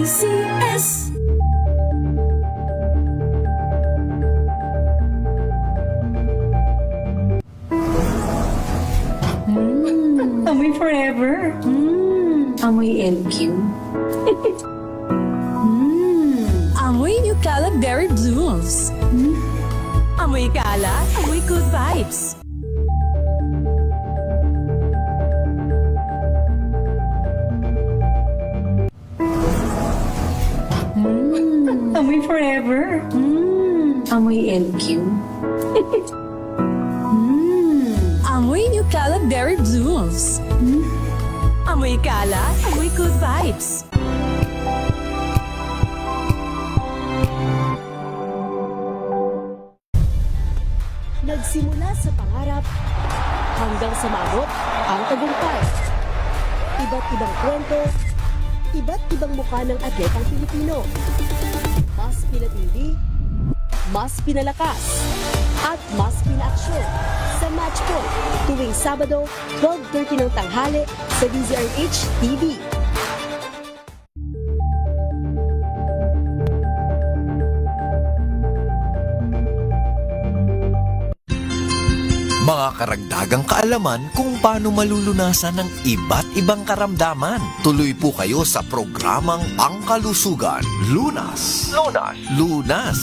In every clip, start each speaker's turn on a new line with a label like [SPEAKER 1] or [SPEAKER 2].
[SPEAKER 1] DCS. Amoy forever. Amoy LQ. Amoy Eucalip Berry Blooms. Amoy Kala, amoy good vibes. Amoy forever. Amoy LQ. Amoy Eucalip Berry Blooms. Amoy Kala, amoy good vibes.
[SPEAKER 2] Nagsimula sa pangarap hanggang sa maabot ang tagumpay. Iba't ibang kwento, iba't ibang mukha ng atletang Pilipino. Mas pinatindi, mas pinalakas, at mas pinaaksyon sa Match Point tuwing Sabado, 12:30 ng tanghali sa DZRH TV.
[SPEAKER 3] Mga karagdagang kaalaman kung paano malulunasan ng iba't ibang karamdaman. Tuloy po kayo sa programang Pangkalusugan. Lunas. Lunas. Lunas.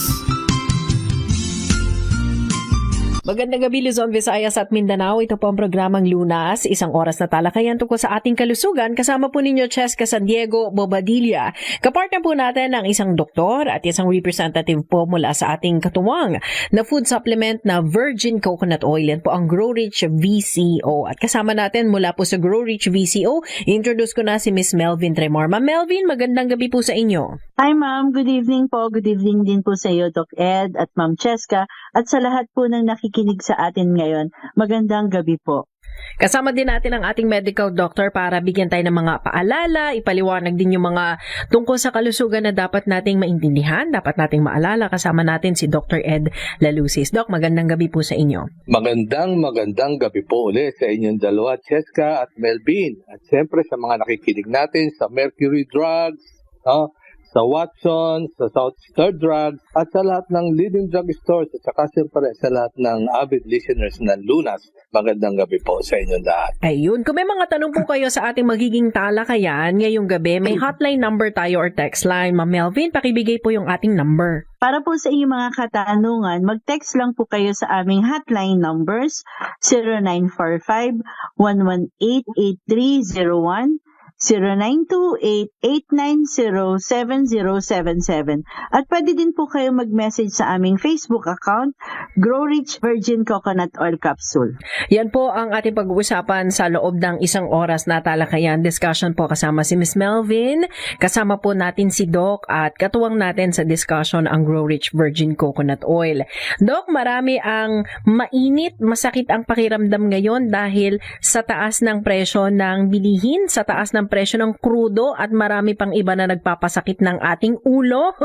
[SPEAKER 4] Magandang gabi Luzon, Visayas at Mindanao. Ito po ang programang Lunas, isang oras na talakayan tungkol sa ating kalusugan. Kasama po ninyo Cheska San Diego Bobadilla. Kapartner po natin ang isang doktor at isang representative po mula sa ating katuwang na food supplement na virgin coconut oil. Yan po ang Grow Rich VCO. At kasama natin mula po sa Grow Rich VCO, introduce ko na si Miss Melvin Tremor. Ma'am Melvin, magandang gabi po sa inyo.
[SPEAKER 5] Hi ma'am, good evening po. Good evening din po sa iyo, Doc Ed at Ma'am Cheska at sa lahat po ng nakikinig sa atin ngayon. Magandang gabi po.
[SPEAKER 4] Kasama din natin ang ating medical doctor para bigyan tayo ng mga paalala, ipaliwanag din yung mga tungkol sa kalusugan na dapat nating maintindihan, dapat nating maalala. Kasama natin si Dr. Ed Lalusis. Doc, magandang gabi po sa inyo.
[SPEAKER 6] Magandang gabi po ulit sa inyong dalawa, Cheska at Melvin. At siyempre sa mga nakikinig natin sa Mercury Drugs, sa Watson, sa South Star Drugs, at sa lahat ng leading drug stores, at saka siyempre sa lahat ng avid listeners ng Lunas. Magandang gabi po sa inyong lahat.
[SPEAKER 4] Ayun, kung may mga tanong po kayo sa ating magiging talakayan ngayong gabi, may hotline number tayo or text line. Ma'am Melvin, pakibigay po yung ating number.
[SPEAKER 5] Para po sa inyong mga katanungan, mag-text lang po kayo sa aming hotline numbers 0945-118-8301, 0928-890-7077. At pwede din po kayo mag-message sa aming Facebook account, Grow Rich Virgin Coconut Oil Capsule.
[SPEAKER 4] Yan po ang ating pag-uusapan sa loob ng isang oras na talakayan. Discussion po kasama si Miss Melvin, kasama po natin si Doc at katuwang natin sa discussion ang Grow Rich Virgin Coconut Oil. Doc, marami ang mainit, masakit ang pakiramdam ngayon dahil sa taas ng presyo ng bilihin, sa taas ng presyo ng krudo at marami pang iba na nagpapasakit ng ating ulo.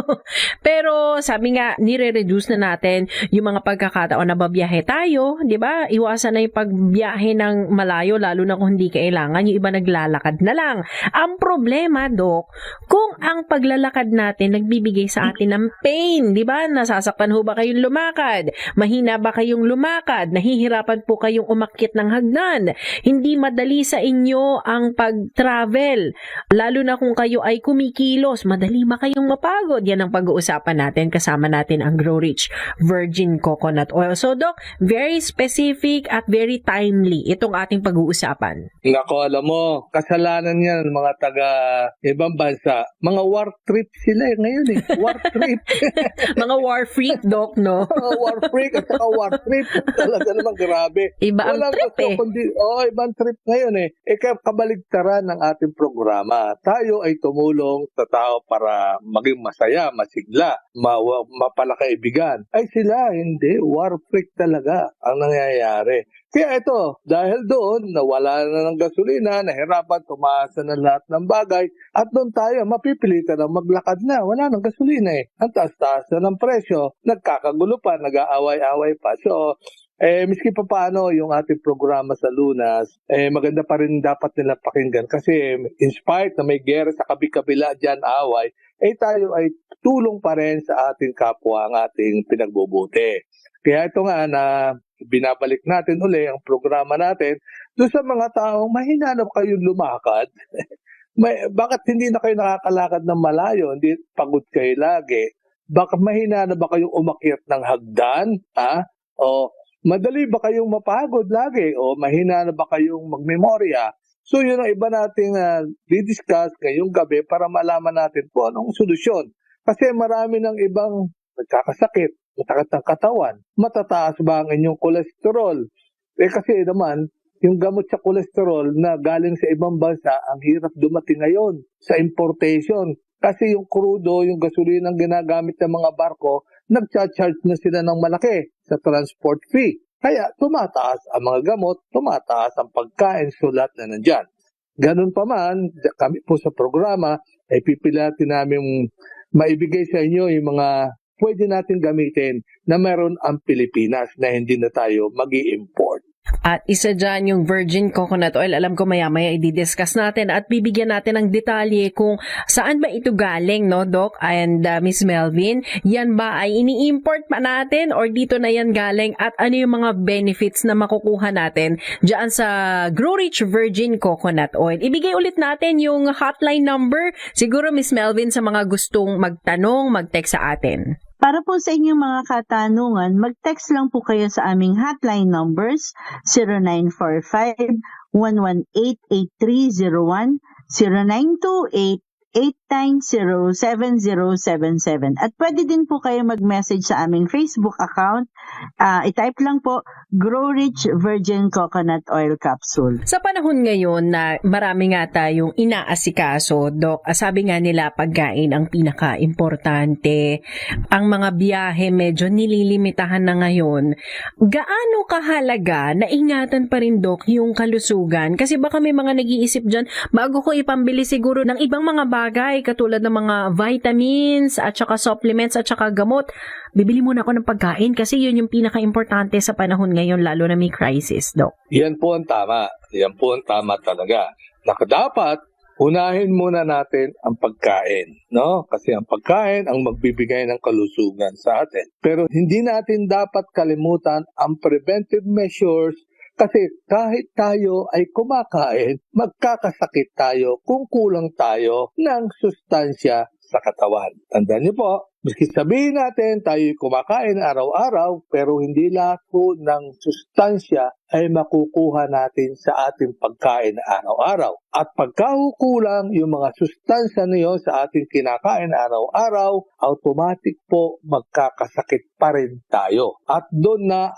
[SPEAKER 4] Pero sabi nga, nire-reduce na natin yung mga pagkakataon na babiyahe tayo, di ba? Iwasan na yung pagbiyahe ng malayo, lalo na kung hindi kailangan. Yung iba naglalakad na lang. Ang problema, Doc, kung ang paglalakad natin nagbibigay sa atin ng pain, di ba? Nasasaktan ho ba kayong lumakad? Mahina ba kayong lumakad? Nahihirapan po kayong umakyat ng hagdan? Hindi madali sa inyo ang pag-travel, lalo na kung kayo ay kumikilos, madali ba kayong mapagod? Yan ang pag-uusapan natin. Kasama natin ang Grow Rich Virgin Coconut Oil. So, Doc, very specific at very timely itong ating pag-uusapan.
[SPEAKER 6] Nako, alam mo, kasalanan yan ng mga taga ibang bansa. Mga war trip sila ngayon eh. War trip.
[SPEAKER 4] Mga war freak, Doc, no?
[SPEAKER 6] War freak at saka war trip. Talaga naman grabe.
[SPEAKER 4] Iba ang
[SPEAKER 6] Walang
[SPEAKER 4] trip eh.
[SPEAKER 6] Ibang trip ngayon eh. Kabaligtaran ng ating programa. Tayo ay tumulong sa tao para maging masaya, masigla, mapalakaibigan. Ay sila, hindi. War freak talaga ang nangyayari. Kaya ito, dahil doon, nawala na ng gasolina, nahirapan, tumaasa na lahat ng bagay, at doon tayo, mapipilitan na maglakad na. Wala ng gasolina eh. Ang taas-taas na ng presyo, nagkakagulo pa, nag-aaway-away pa. So, Miski pa paano yung ating programa sa Lunas, maganda pa rin dapat nila pakinggan kasi in spite na may gera sa kabi-kabila dyan away, tayo ay tulong pa rin sa ating kapwa ang ating pinagbubuti. Kaya ito nga na binabalik natin uli ang programa natin doon sa mga taong mahina na kayong lumakad. Bakit hindi na kayo nakakalakad ng malayo? Hindi pagod kayo lagi. Bakit mahina na ba kayong umakyat ng hagdan? O madali ba kayong mapagod lagi? O mahina na ba kayong magmemorya? So yun ang iba nating didiscuss ngayong gabi para malaman natin po anong solusyon. Kasi marami ng ibang nagkakasakit, matakot ng katawan. Matataas ba ang inyong kolesterol? Kasi naman, yung gamot sa kolesterol na galing sa ibang bansa, ang hirap dumating ngayon sa importation. Kasi yung krudo, yung gasolina ang ginagamit ng mga barko, nagcha-charge na sila ng malaki sa transport fee. Kaya tumataas ang mga gamot, tumataas ang pagkain, sulat na nandyan. Ganun pa man, kami po sa programa, pipilatin namin maibigay sa inyo yung mga pwede natin gamitin na meron ang Pilipinas na hindi na tayo mag-i-import.
[SPEAKER 4] At isa dyan yung virgin coconut oil. Alam ko maya-maya i-discuss natin at bibigyan natin ng detalye kung saan ba ito galing, no, Doc and Miss Melvin? Yan ba ay ini-import pa natin or dito na yan galing? At ano yung mga benefits na makukuha natin dyan sa Grow Rich Virgin Coconut Oil? Ibigay ulit natin yung hotline number. Siguro, Miss Melvin, sa mga gustong magtanong, mag-text sa atin.
[SPEAKER 5] Para po sa inyong mga katanungan, mag-text lang po kayo sa aming hotline numbers 0945-118-8301, 0928-890-7077. At pwede din po kayo mag-message sa aming Facebook account. I-type lang po, Grow Rich Virgin Coconut Oil Capsule.
[SPEAKER 4] Sa panahon ngayon na marami nga tayong inaasikaso, Doc, sabi nga nila pagkain ang pinaka-importante. Ang mga biyahe medyo nililimitahan na ngayon. Gaano kahalaga na ingatan pa rin, Doc, yung kalusugan? Kasi baka may mga nag-iisip dyan, bago ko ipambili siguro ng ibang mga bagay katulad ng mga vitamins at saka supplements at saka gamot, bibili muna ako ng pagkain kasi yun yung pinaka-importante sa panahon ngayon lalo na may crisis, Doc.
[SPEAKER 6] Yan po ang tama. Yan po ang tama talaga. Dapat unahin muna natin ang pagkain, no? Kasi ang pagkain ang magbibigay ng kalusugan sa atin. Pero hindi natin dapat kalimutan ang preventive measures. Kasi kahit tayo ay kumakain, magkakasakit tayo kung kulang tayo ng sustansya sa katawan. Tandaan niyo po, maski sabihin natin tayo kumakain araw-araw, pero hindi lahat po ng sustansya ay makukuha natin sa ating pagkain araw-araw. At pagkakulang yung mga sustansya na yun sa ating kinakain araw-araw, automatic po magkakasakit pa rin tayo. At doon na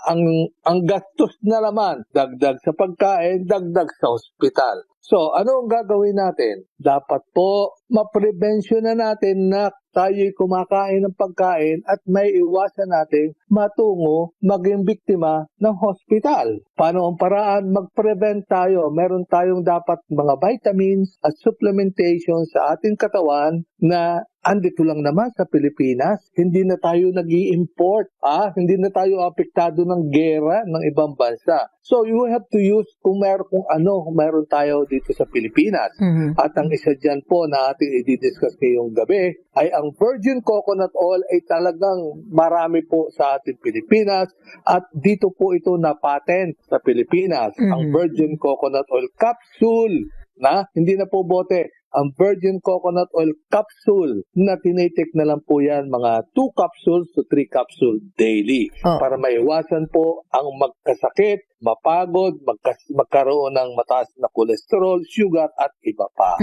[SPEAKER 6] ang gastos na naman, dagdag sa pagkain, dagdag sa ospital. So, ano ang gagawin natin? Dapat po, ma-prevention na natin na tayo'y kumakain ng pagkain at may iwasan natin matungo maging biktima ng hospital. Paano ang paraan? Mag-prevent tayo. Meron tayong dapat mga vitamins at supplementation sa ating katawan na andito lang naman sa Pilipinas. Hindi na tayo nag-i-import. Hindi na tayo apektado ng gera ng ibang bansa. So you have to use kung meron tayo dito sa Pilipinas.
[SPEAKER 4] Mm-hmm.
[SPEAKER 6] At ang isa dyan po na ating i-discuss ngayong gabi ay ang virgin coconut oil ay talagang marami po sa ating Pilipinas at dito po ito na-patent sa Pilipinas.
[SPEAKER 4] Mm-hmm.
[SPEAKER 6] Ang virgin coconut oil capsule na hindi na po bote. Ang virgin coconut oil capsule na tinitik na lang po yan mga 2 capsules to 3 capsules daily para maiwasan po ang magkasakit, mapagod, magkaroon ng mataas na kolesterol, sugar at iba pa.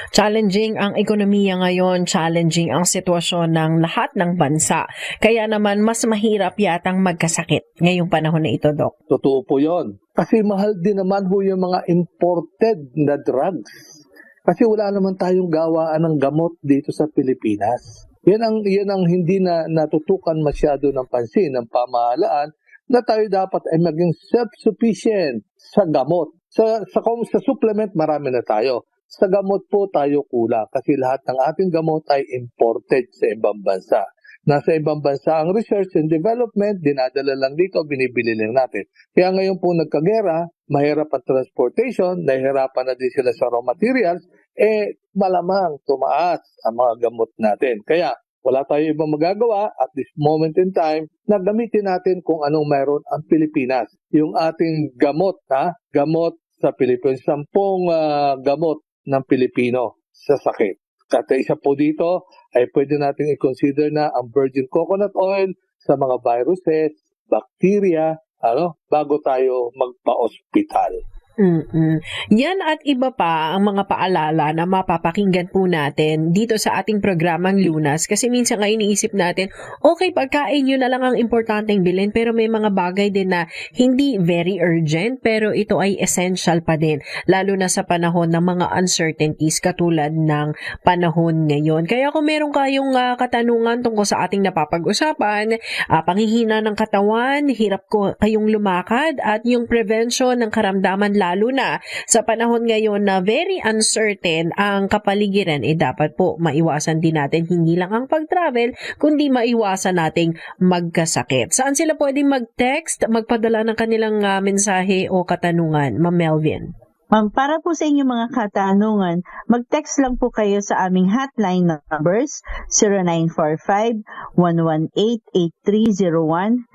[SPEAKER 4] Challenging ang ekonomiya ngayon, challenging ang sitwasyon ng lahat ng bansa. Kaya naman mas mahirap yatang magkasakit ngayong panahon na ito, Doc.
[SPEAKER 6] Totoo po yun. Kasi mahal din naman ho yung mga imported na drugs. Kasi wala naman tayong gawaan ng gamot dito sa Pilipinas. Yan ang hindi na natutukan masyado ng pansin ng pamahalaan na tayo dapat ay maging self-sufficient sa gamot. Sa supplement marami na tayo. Sa gamot po tayo kulang kasi lahat ng ating gamot ay imported sa ibang bansa. Nasa ibang bansa ang research and development, dinadala lang dito, binibili lang natin. Kaya ngayon po nagkagera, mahirap ang transportation, nahihirapan na din sila sa raw materials, malamang tumaas ang mga gamot natin. Kaya wala tayo ibang magagawa at this moment in time na gamitin natin kung anong mayroon ang Pilipinas. Yung ating gamot, gamot sa Pilipinas, 10 gamot ng Pilipino sa sakit. At isa po dito ay pwede natin i-consider na ang virgin coconut oil sa mga viruses, bacteria, bago tayo magpa-ospital.
[SPEAKER 4] Yan at iba pa ang mga paalala na mapapakinggan po natin dito sa ating programang Lunas kasi minsan nga iniisip natin, okay, pagkain yun na lang ang importanteng bilhin pero may mga bagay din na hindi very urgent pero ito ay essential pa din lalo na sa panahon ng mga uncertainties katulad ng panahon ngayon. Kaya kung meron kayong katanungan tungkol sa ating napapag-usapan, panghihina ng katawan, hirap ko kayong lumakad at yung prevention ng karamdaman lalo na sa panahon ngayon na very uncertain ang kapaligiran, dapat po maiwasan din natin hindi lang ang pag-travel, kundi maiwasan nating magkasakit. Saan sila pwedeng mag-text, magpadala ng kanilang mensahe o katanungan, Ma'am Melvin?
[SPEAKER 5] Ma'am, para po sa inyong mga katanungan, mag-text lang po kayo sa aming hotline numbers 0945-118-8301,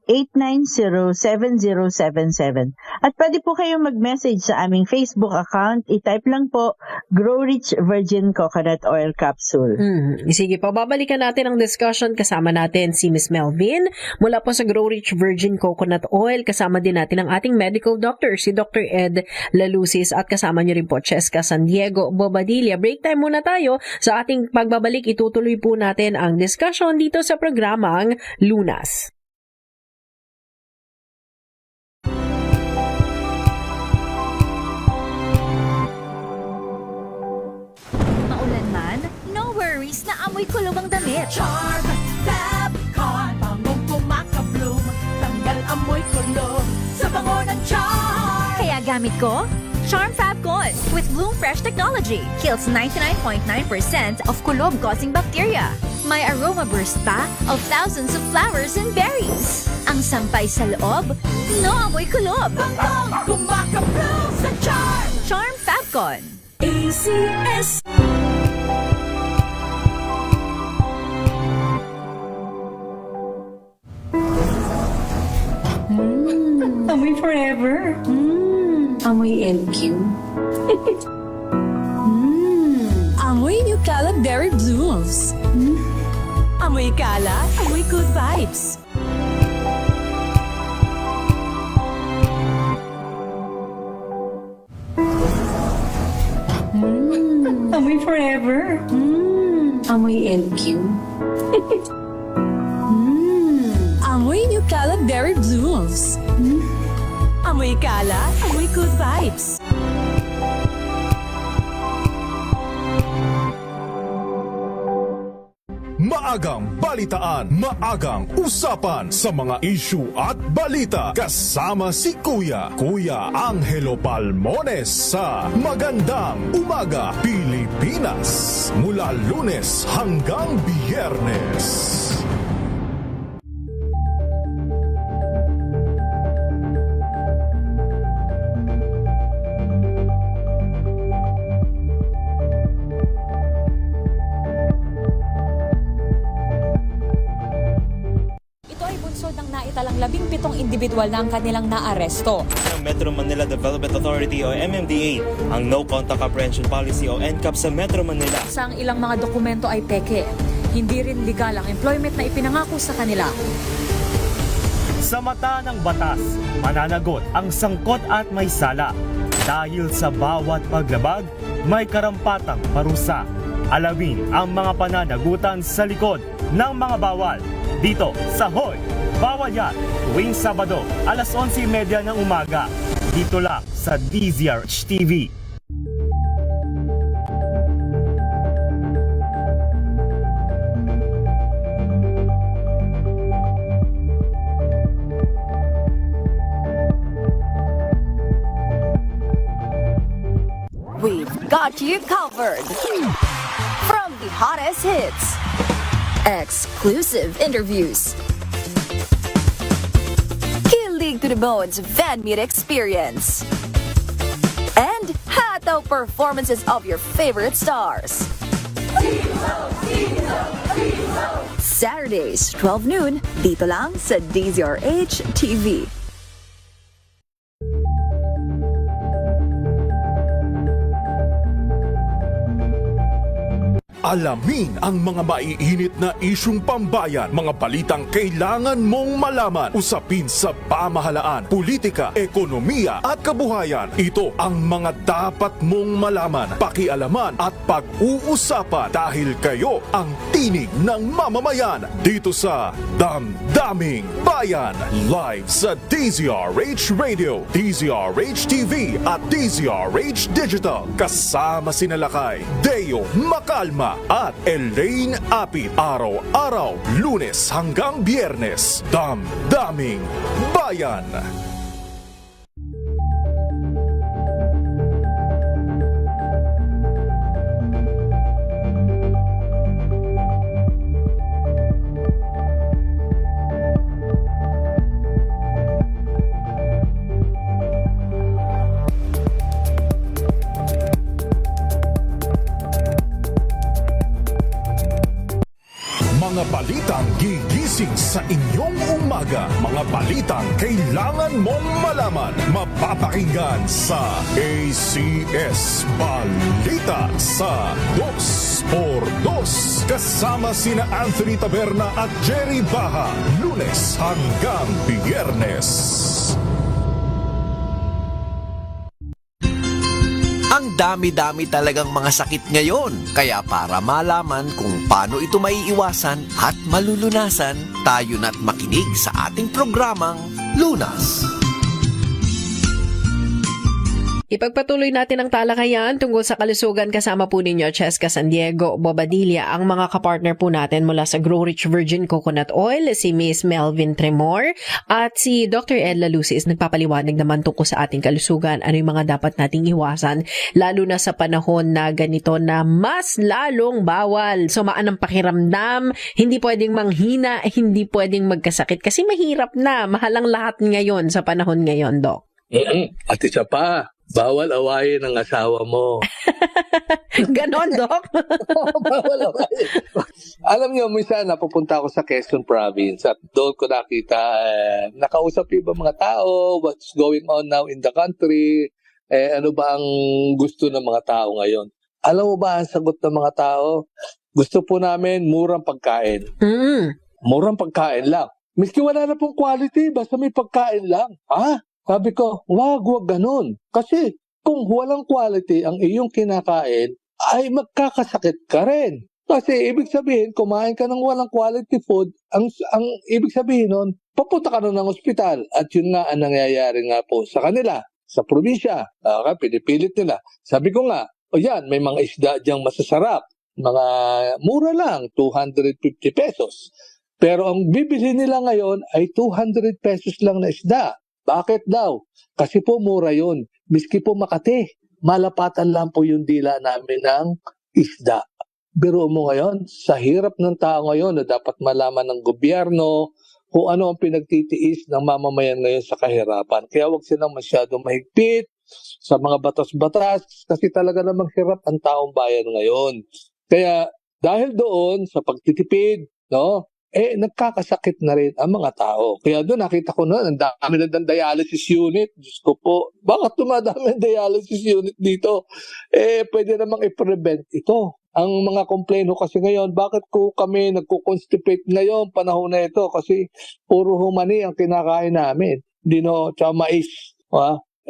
[SPEAKER 5] 0928-890-7077. At pwede po kayong mag-message sa aming Facebook account. I-type lang po, Grow Rich Virgin Coconut Oil Capsule.
[SPEAKER 4] Sige po, babalikan natin ang discussion. Kasama natin si Miss Melvin mula po sa Grow Rich Virgin Coconut Oil. Kasama din natin ang ating medical doctor, si Dr. Ed Lalusis. At kasama niyo rin po, Cheska San Diego Bobadilla. Break time muna tayo. Sa ating pagbabalik, itutuloy po natin ang discussion dito sa programang Lunas.
[SPEAKER 1] Na amoy kulong ang damit.
[SPEAKER 7] Charm Fabcon, bangong kumakabloom, tanggal amoy kulong sa bango ng Charm.
[SPEAKER 1] Kaya gamit ko, Charm Fabcon with Bloom Fresh Technology. Kills 99.9% of kulob-causing bacteria. May aroma burst pa of thousands of flowers and berries. Ang sampay sa loob, no amoy kulob.
[SPEAKER 7] Bangong kumakabloom sa Charm.
[SPEAKER 1] Charm Fabcon.
[SPEAKER 7] ACS.
[SPEAKER 1] Amoy forever. Amoy LQ. Amoy New Caleb Berry Blooms. Amoy kalat, amoy good vibes. Amoy forever. Amoy LQ. Amoy New Caleb Berry Blooms. Amoy kalat, amoy good vibes.
[SPEAKER 8] Maagang balitaan, maagang usapan sa mga issue at balita. Kasama si Kuya Angelo Palmones sa Magandang Umaga Pilipinas. Mula Lunes hanggang Biyernes.
[SPEAKER 9] Naitalang 17 individual na ang kanilang naaresto.
[SPEAKER 10] Ng Metro Manila Development Authority o MMDA ang No Contact Apprehension Policy o NCAP sa Metro Manila.
[SPEAKER 9] Sa ang ilang mga dokumento ay peke. Hindi rin legal ang employment na ipinangako sa kanila.
[SPEAKER 11] Sa mata ng batas, mananagot ang sangkot at may sala. Dahil sa bawat paglabag, may karampatang parusa. Alamin ang mga pananagutan sa likod ng mga bawal. Dito sa Hoy! Bawal yan, tuwing Sabado, alas 11:30 ng umaga. Dito lang sa DZRH TV.
[SPEAKER 7] We've got you covered. From the hottest hits
[SPEAKER 1] exclusive interviews, kilig to the bones fan meet experience, and hataw performances of your favorite stars. Saturdays, 12 noon, dito lang sa DZRH TV.
[SPEAKER 8] Alamin ang mga maiinit na isyung pambayan, mga balitang kailangan mong malaman, usapin sa pamahalaan, politika, ekonomiya at kabuhayan. Ito ang mga dapat mong malaman, pakialaman at pag-uusapan dahil kayo ang tinig ng mamamayan dito sa Damdaming Bayan. Live sa DZRH Radio, DZRH TV at DZRH Digital. Kasama sinalakay Deo Macalma at Elaine Apit. Araw-araw, Lunes hanggang Biyernes. Damdaming Bayan. Mga balitang gigising sa inyong umaga. Mga balitang kailangan mong malaman. Mapapakinggan sa ACS Balita sa 2x2. Kasama sina Anthony Taberna at Jerry Baha. Lunes hanggang Biyernes.
[SPEAKER 3] Ang dami-dami talagang mga sakit ngayon. Kaya para malaman kung paano ito maiiwasan at malulunasan, tayo na't makinig sa ating programang Lunas.
[SPEAKER 4] Ipagpatuloy natin ang talakayan tungkol sa kalusugan kasama po ninyo, Cheska San Diego Bobadilla, ang mga kapartner po natin mula sa Grow Rich Virgin Coconut Oil, si Miss Melvin Tremor at si Dr. Edla Lucis nagpapaliwanag naman tungkol sa ating kalusugan, ano yung mga dapat nating iwasan, lalo na sa panahon na ganito na mas lalong bawal sumaan ang pakiramdam, hindi pwedeng manghina, hindi pwedeng magkasakit kasi mahirap na, mahalang lahat ngayon sa panahon ngayon, Doc.
[SPEAKER 6] At isa pa, bawal awayin ang asawa mo.
[SPEAKER 4] Ganon, Doc?
[SPEAKER 6] Bawal awayin. Alam niyo, minsan napupunta ako sa Quezon Province at doon ko nakita, nakausap yung mga tao, what's going on now in the country, ano ba ang gusto ng mga tao ngayon. Alam mo ba ang sagot ng mga tao? Gusto po namin murang pagkain. Murang pagkain lang. Miski wala na pong quality, basta may pagkain lang. Sabi ko, wag ganun. Kasi kung walang quality ang iyong kinakain, ay magkakasakit ka rin. Kasi ibig sabihin, kumain ka ng walang quality food, ang ibig sabihin nun, papunta ka na ng ospital. At yun nga ang nangyayari nga po sa kanila, sa probinsya. Pinipilit nila. Sabi ko nga, yan, may mga isda diyang masasarap. Mga mura lang, 250 pesos. Pero ang bibili nila ngayon ay 200 pesos lang na isda. Bakit daw? Kasi po mura yun. Miski po Makati, malapatan lang po yung dila namin ng isda. Biro mo ngayon, sa hirap ng tao ngayon na dapat malaman ng gobyerno kung ano ang pinagtitiis ng mamamayan ngayon sa kahirapan. Kaya wag silang masyadong mahigpit sa mga batas-batas kasi talaga namang hirap ang taong bayan ngayon. Kaya dahil doon sa pagtitipid, nagkakasakit na rin ang mga tao. Kaya doon nakita ko na, ang dami na ng dialysis unit. Diyos ko po, bakit tumadami ang dialysis unit dito? Pwede namang i-prevent ito. Ang mga kompleno kasi ngayon, bakit ko kami nagko-constipate ngayon, panahon na ito? Kasi puro humani ang kinakain namin. Tsaka mais.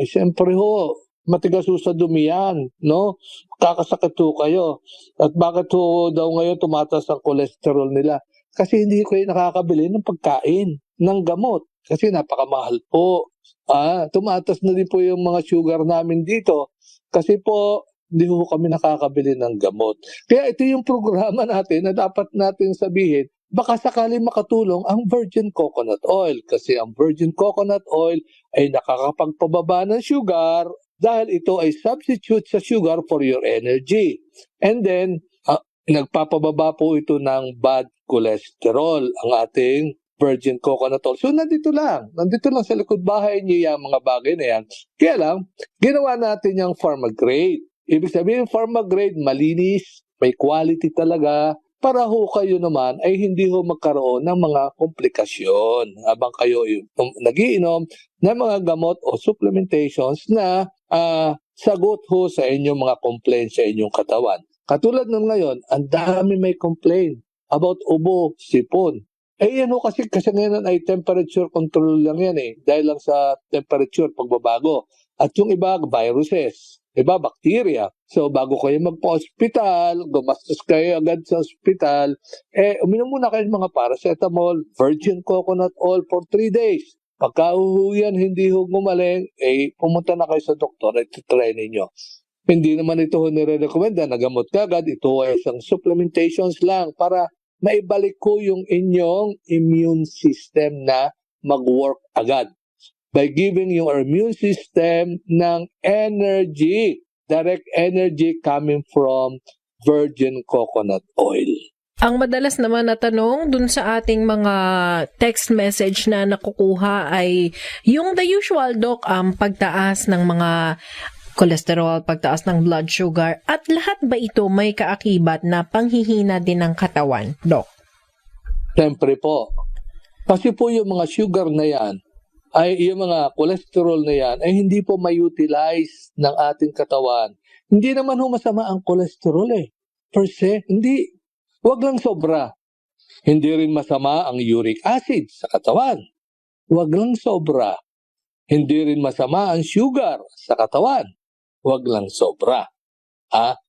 [SPEAKER 6] Siyempre ho, matigas sa dumi yan, no? Kakasakit ho kayo. At bakit ho daw ngayon tumataas ang cholesterol nila? Kasi hindi ko nakakabili ng pagkain, ng gamot. Kasi napakamahal po. Tumatas na din po yung mga sugar namin dito. Kasi po, hindi po kami nakakabili ng gamot. Kaya ito yung programa natin na dapat natin sabihin, baka sakali makatulong ang virgin coconut oil. Kasi ang virgin coconut oil ay nakakapagpababa ng sugar dahil ito ay substitute sa sugar for your energy. And then, nagpapababa po ito ng bad cholesterol, ang ating virgin coconut oil. So nandito lang sa likod bahay niyo yung mga bagay na yan. Kaya lang, ginawa natin yung pharma grade. Ibig sabihin, pharma grade, malinis, may quality talaga, para ho kayo naman ay hindi ho magkaroon ng mga komplikasyon habang kayo nagiinom ng mga gamot o supplementations na sagot ho sa inyong mga complaints sa inyong katawan. Katulad ng ngayon, ang dami may complain about ubo, sipon. Yan ho kasi ngayon ay temperature control lang yan dahil lang sa temperature pagbabago. At yung iba, viruses. Iba, bacteria. So, bago kayo magpa-hospital, gumastos kayo agad sa hospital, uminom muna kayo ng mga paracetamol, virgin coconut oil for 3 days. Pagka yan, hindi ho gumaling, pumunta na kayo sa doktor at try ninyo. Hindi naman ito nire-recommenda na gamot kagad. Ito ay isang supplementations lang para maibalik ko yung inyong immune system na mag-work agad. By giving your immune system ng energy, direct energy coming from virgin coconut oil.
[SPEAKER 4] Ang madalas naman na tanong dun sa ating mga text message na nakukuha ay yung the usual, Doc, pagtaas ng mga cholesterol, pagtaas ng blood sugar, at lahat ba ito may kaakibat na panghihina din ng katawan, Doc?
[SPEAKER 6] Siyempre po. Kasi po yung mga sugar na yan, yung mga cholesterol na yan ay hindi po ma-utilize ng ating katawan. Hindi naman ho masama ang cholesterol per se. Hindi. Huwag lang sobra. Hindi rin masama ang uric acid sa katawan. Huwag lang sobra. Hindi rin masama ang sugar sa katawan. Huwag lang sobra.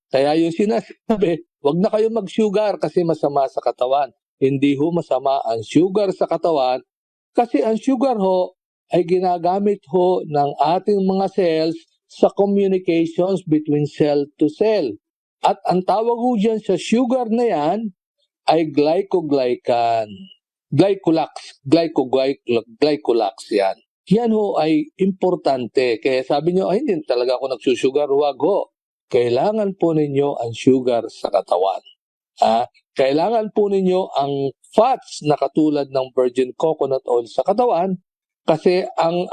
[SPEAKER 6] Kaya yung sinasabi, huwag na kayo mag-sugar kasi masama sa katawan. Hindi ho masama ang sugar sa katawan kasi ang sugar ho ay ginagamit ho ng ating mga cells sa communications between cell to cell. At ang tawag ho dyan sa sugar na yan ay glycoglycan. Glycolax yan. Yan ho ay importante. Kaya sabi nyo, hindi talaga ako nagsusugar. Huwag ho. Kailangan po ninyo ang sugar sa katawan. Kailangan po ninyo ang fats na katulad ng virgin coconut oil sa katawan. Kasi ang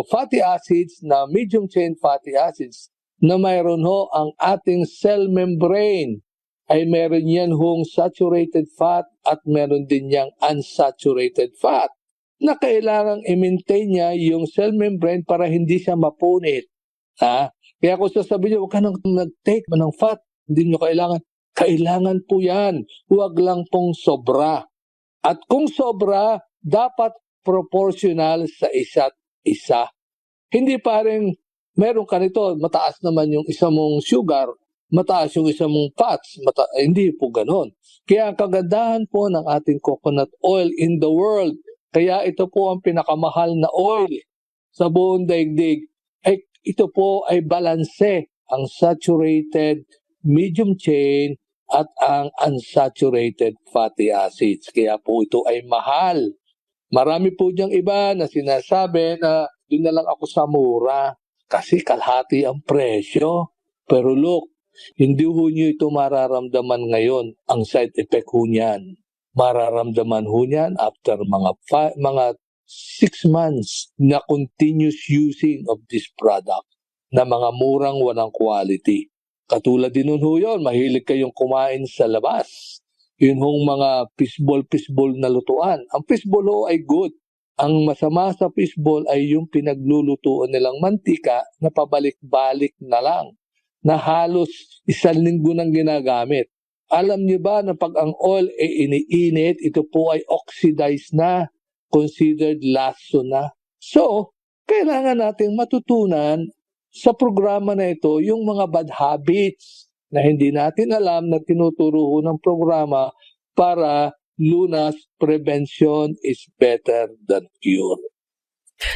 [SPEAKER 6] fatty acids na medium chain fatty acids na mayroon ho ang ating cell membrane ay meron yan hong saturated fat at meron din yang unsaturated fat na kailangang i-maintain niya yung cell membrane para hindi siya mapunit. Kaya kung sasabihin niyo, huwag ka nang nag-take ng fat, hindi niyo kailangan. Kailangan po yan. Huwag lang pong sobra. At kung sobra, dapat proportional sa isa't isa. Hindi parang meron ka nito, mataas naman yung isa mong sugar, mataas yung isa mong fats. Hindi po ganon. Kaya ang kagandahan po ng ating coconut oil in the world, kaya ito po ang pinakamahal na oil sa buong daigdig, ito po ay balanse ang saturated, medium chain, at ang unsaturated fatty acids. Kaya po ito ay mahal. Marami po diyang iba na sinasabi na doon na lang ako sa mura kasi kalahati ang presyo. Pero look, hindi ho nyo ito mararamdaman ngayon. Ang side effect ho niyan. Mararamdaman ho niyan after mga 6 months na continuous using of this product na mga murang walang quality. Katulad din nun ho yun, mahilig kayong kumain sa labas. Yun hong mga fishball na lutuan. Ang fishball ho ay good. Ang masama sa fishball ay yung pinaglulutuan nilang mantika na pabalik-balik na lang. Na halos 1 linggo nang ginagamit. Alam niyo ba na pag ang oil ay iniinit, ito po ay oxidized na, considered laso na. So, kailangan nating matutunan sa programa na ito yung mga bad habits na hindi natin alam na tinuturo ng programa para lunas, prevention is better than cure.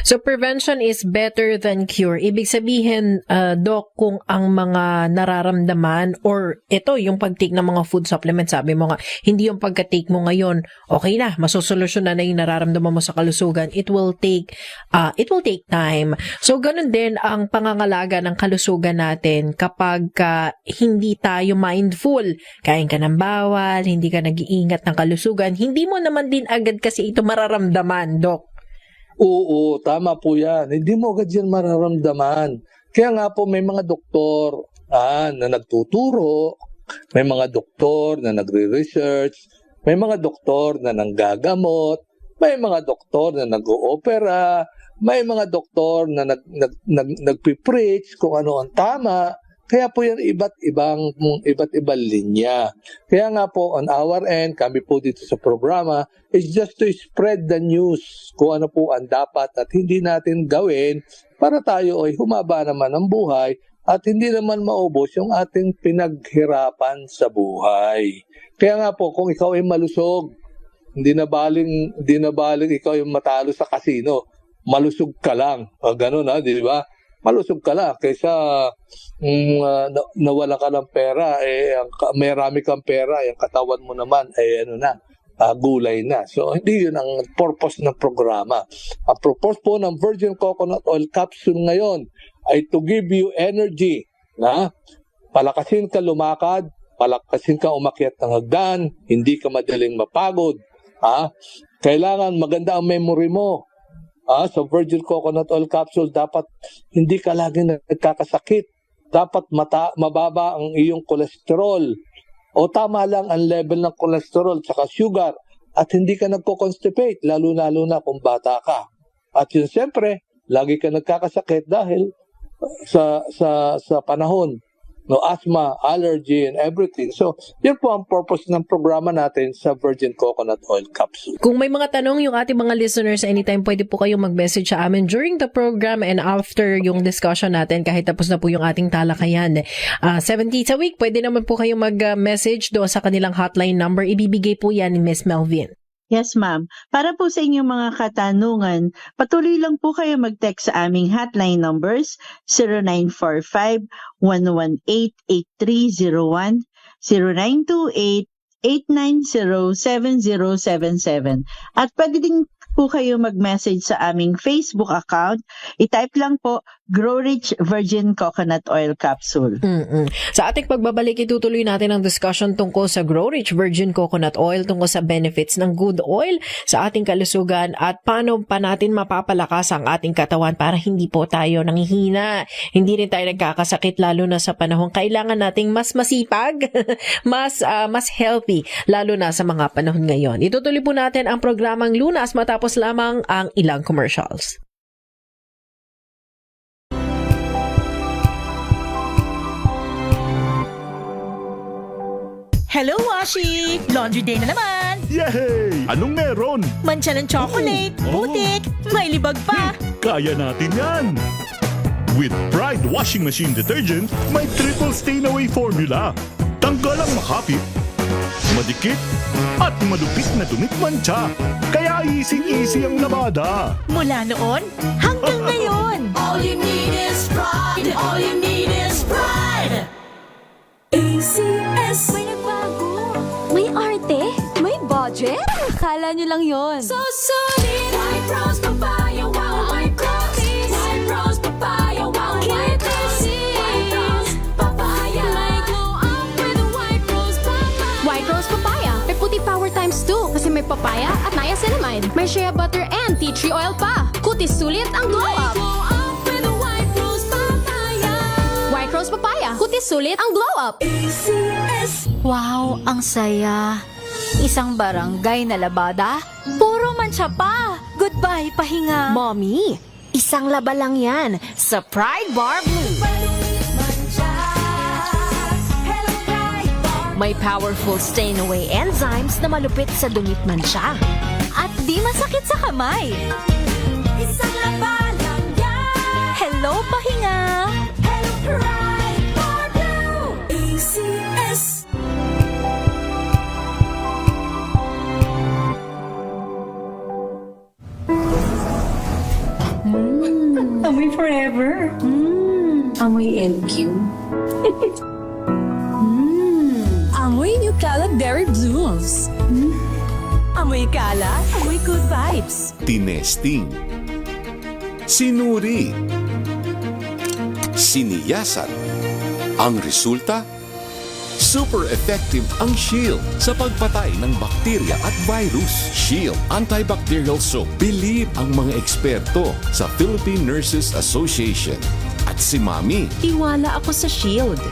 [SPEAKER 4] So prevention is better than cure. Ibig sabihin, Doc, kung ang mga nararamdaman or ito, yung pag-take ng mga food supplements, sabi mo nga, hindi yung pagka-take mo ngayon, okay na, masusolusyonan na yung nararamdaman mo sa kalusugan. It will take time. So ganun din ang pangangalaga ng kalusugan natin kapag hindi tayo mindful. Kain ka ng bawal, hindi ka nag-iingat ng kalusugan, hindi mo naman din agad kasi ito mararamdaman, Doc.
[SPEAKER 6] Oo, tama po yan. Hindi mo agad yan mararamdaman. Kaya nga po may mga doktor na nagtuturo, may mga doktor na nagre-research, may mga doktor na nanggagamot, may mga doktor na nag-oopera, may mga doktor na nagpipreach kung ano ang tama. Kaya po yan iba't ibang linya. Kaya nga po on our end, kami po dito sa programa is just to spread the news kung ano po ang dapat at hindi natin gawin para tayo ay humaba naman ng buhay at hindi naman maubos yung ating pinaghirapan sa buhay. Kaya nga po kung ikaw ay malusog, hindi na baling ikaw yung matalo sa kasino. Malusog ka lang. Ganun di ba? Malusog ka lang kaysa nawala ka ng pera, may rami kang pera, yung katawan mo naman ay gulay na. So hindi yun ang purpose ng programa. Ang purpose po ng Virgin Coconut Oil Capsule ngayon ay to give you energy, palakasin ka lumakad, palakasin ka umakyat ng hagdan, hindi ka madaling mapagod. Kailangan maganda ang memory mo. Sa Virgin Coconut Oil Capsule, dapat hindi ka lagi nagkakasakit. Dapat mababa ang iyong kolesterol. O tama lang ang level ng kolesterol tsaka sugar. At hindi ka nagko-constipate, lalo-lalo na kung bata ka. At yun siyempre, lagi ka nagkakasakit dahil sa panahon. Asthma, allergy, and everything. So, yun po ang purpose ng programa natin sa Virgin Coconut Oil Capsule.
[SPEAKER 4] Kung may mga tanong yung ating mga listeners anytime, pwede po kayong mag-message sa amin during the program and after yung discussion natin kahit tapos na po yung ating talakayan. 70 a week, pwede naman po kayong mag-message doon sa kanilang hotline number. Ibibigay po yan ni Miss Melvin.
[SPEAKER 5] Yes, ma'am. Para po sa inyong mga katanungan, patuloy lang po kayo mag-text sa aming hotline numbers 0945-118-8301, 0928-890-7077. At pwede din po kayo mag-message sa aming Facebook account. I-type lang po Grow Rich Virgin Coconut Oil Capsule.
[SPEAKER 4] Sa ating pagbabalik, itutuloy natin ang discussion tungkol sa Grow Rich Virgin Coconut Oil, tungkol sa benefits ng good oil sa ating kalusugan at paano pa natin mapapalakas ang ating katawan para hindi po tayo nanghihina, hindi rin tayo nagkakasakit lalo na sa panahon kailangan nating mas masipag, mas healthy lalo na sa mga panahon ngayon. Itutuloy po natin ang programang Lunas matapos lamang ang ilang commercials.
[SPEAKER 7] Hello, Washi! Laundry day na naman!
[SPEAKER 8] Yay! Anong meron?
[SPEAKER 7] Mancha ng chocolate, putik, may libag pa!
[SPEAKER 8] Kaya natin yan! With Pride Washing Machine Detergent, may triple stain-away formula. Tanggal ang makapit, madikit, at malupit na dumit mancha. Kaya easy-easy ang labada.
[SPEAKER 7] Mula noon hanggang ngayon! All you need is pride! All you need is pride! ACS!
[SPEAKER 12] May nagbago! May arte? May budget? Akala nyo lang yon.
[SPEAKER 7] So solid! White Rose Papaya, wow! White Rose! White Rose Papaya, wow! White Rose! White Rose Papaya!
[SPEAKER 12] May glow up with a White Rose Papaya. White Rose Papaya. May puti power times 2 kasi may papaya at niacinamide. May shea butter and tea tree oil pa. Kutis sulit ang glow up.
[SPEAKER 7] Glow up with a White Rose Papaya!
[SPEAKER 12] White Rose Papaya. Kutis sulit ang glow up.
[SPEAKER 7] ACS!
[SPEAKER 12] Wow, ang saya. Isang barangay na labada, puro mancha pa. Goodbye, pahinga.
[SPEAKER 1] Mommy, isang laba lang yan sa Pride Bar Blue. May powerful stain-away enzymes na malupit sa dumit mancha.
[SPEAKER 12] At di masakit sa kamay.
[SPEAKER 7] Isang laba lang yan!
[SPEAKER 12] Hello, pahinga.
[SPEAKER 7] Hello, Pride Bar Blue! ACS!
[SPEAKER 9] forever. Amoy LQ. Amoy New Calab Berry Blooms. Amoy kalat, amoy good vibes.
[SPEAKER 8] Tinesting, sinuri, siniyasan. Ang resulta? Super effective ang Shield sa pagpatay ng bakterya at virus. Shield Antibacterial Soap. Believe ang mga eksperto sa Philippine Nurses Association. At si Mami,
[SPEAKER 2] Tiwala ako sa Shield.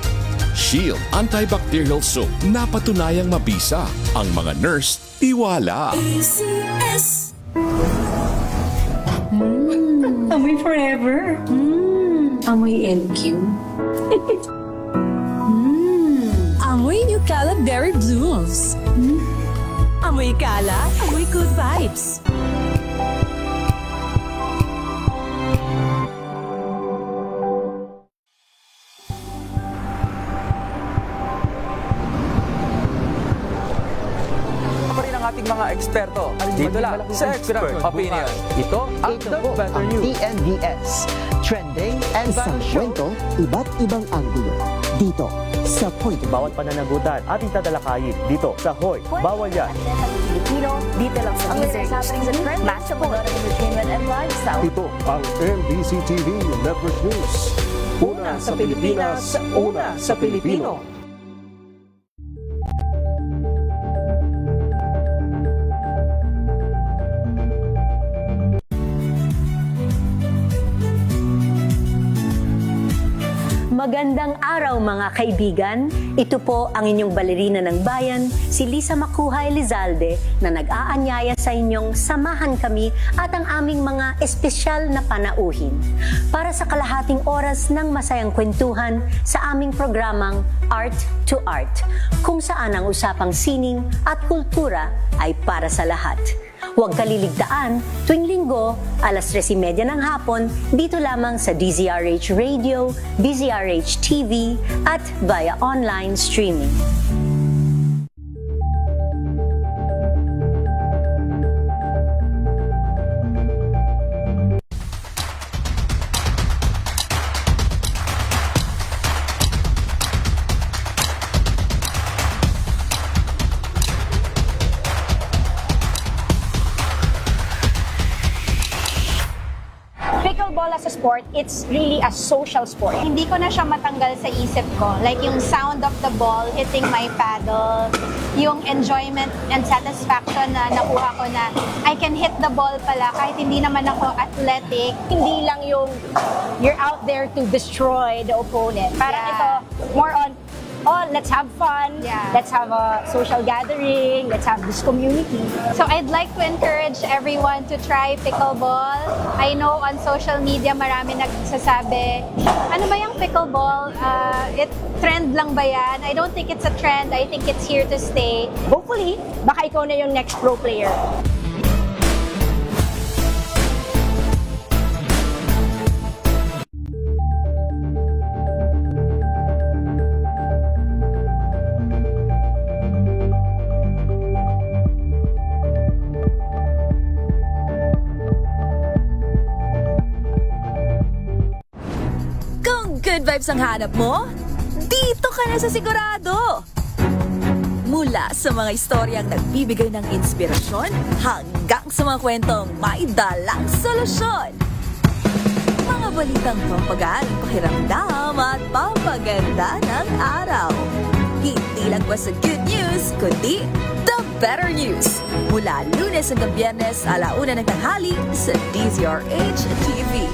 [SPEAKER 8] Shield Antibacterial Soap. Napatunayang mabisa. Ang mga nurse, tiwala.
[SPEAKER 9] ACS. Amoy forever. Amoy LQ. Amoy New Calab Berry Blooms. Amoy kalat, amoy good vibes.
[SPEAKER 13] Pa rin ang ating mga eksperto. Dito lang sa Expert Opinion. Ito ang The Better News.
[SPEAKER 14] TNDS. Trending and sa kwento, iba't ibang anggulo. Dito sa Point.
[SPEAKER 11] Bawat pananagutan ating tatalakayin dito sa Hoy. Bawal yan.
[SPEAKER 1] Filipino, dito lang sa Research. Match of entertainment and lifestyle.
[SPEAKER 8] Ito ang NBC TV Network News. Una sa Pilipinas, una sa Pilipino.
[SPEAKER 2] Magandang araw mga kaibigan. Ito po ang inyong balerina ng bayan, si Lisa Makuhay Lizalde, na nag-aanyaya sa inyong samahan kami at ang aming mga espesyal na panauhin para sa kalahating oras ng masayang kwentuhan sa aming programang Art to Art, kung saan ang usapang sining at kultura ay para sa lahat. Huwag kaliligtaan, tuwing linggo, alas 3:30 ng hapon, dito lamang sa DZRH Radio, DZRH TV, at via online streaming.
[SPEAKER 1] Pickleball as a sport, it's really a social sport. Hindi ko na siya matanggal sa isip ko. Like yung sound of the ball hitting my paddle, yung enjoyment and satisfaction na nakuha ko na I can hit the ball pala kahit hindi naman ako athletic. Hindi lang yung you're out there to destroy the opponent. Parang ito, more on let's have fun, let's have a social gathering, let's have this community. So I'd like to encourage everyone to try pickleball. I know on social media marami nagsasabi, ano ba yung pickleball? Trend lang ba yan? I don't think it's a trend. I think it's here to stay. Hopefully, baka ikaw na yung next pro player.
[SPEAKER 9] Good vibes ang hanap mo? Dito ka na sa sigurado! Mula sa mga istoryang nagbibigay ng inspirasyon hanggang sa mga kwentong may dalang solusyon. Mga balitang pampagaan, pakiramdam at pampaganda ng araw. Hindi lang basta good news, kundi the better news. Mula Lunes hanggang Biyernes, 1:00 ng tanghali sa DZRH TV.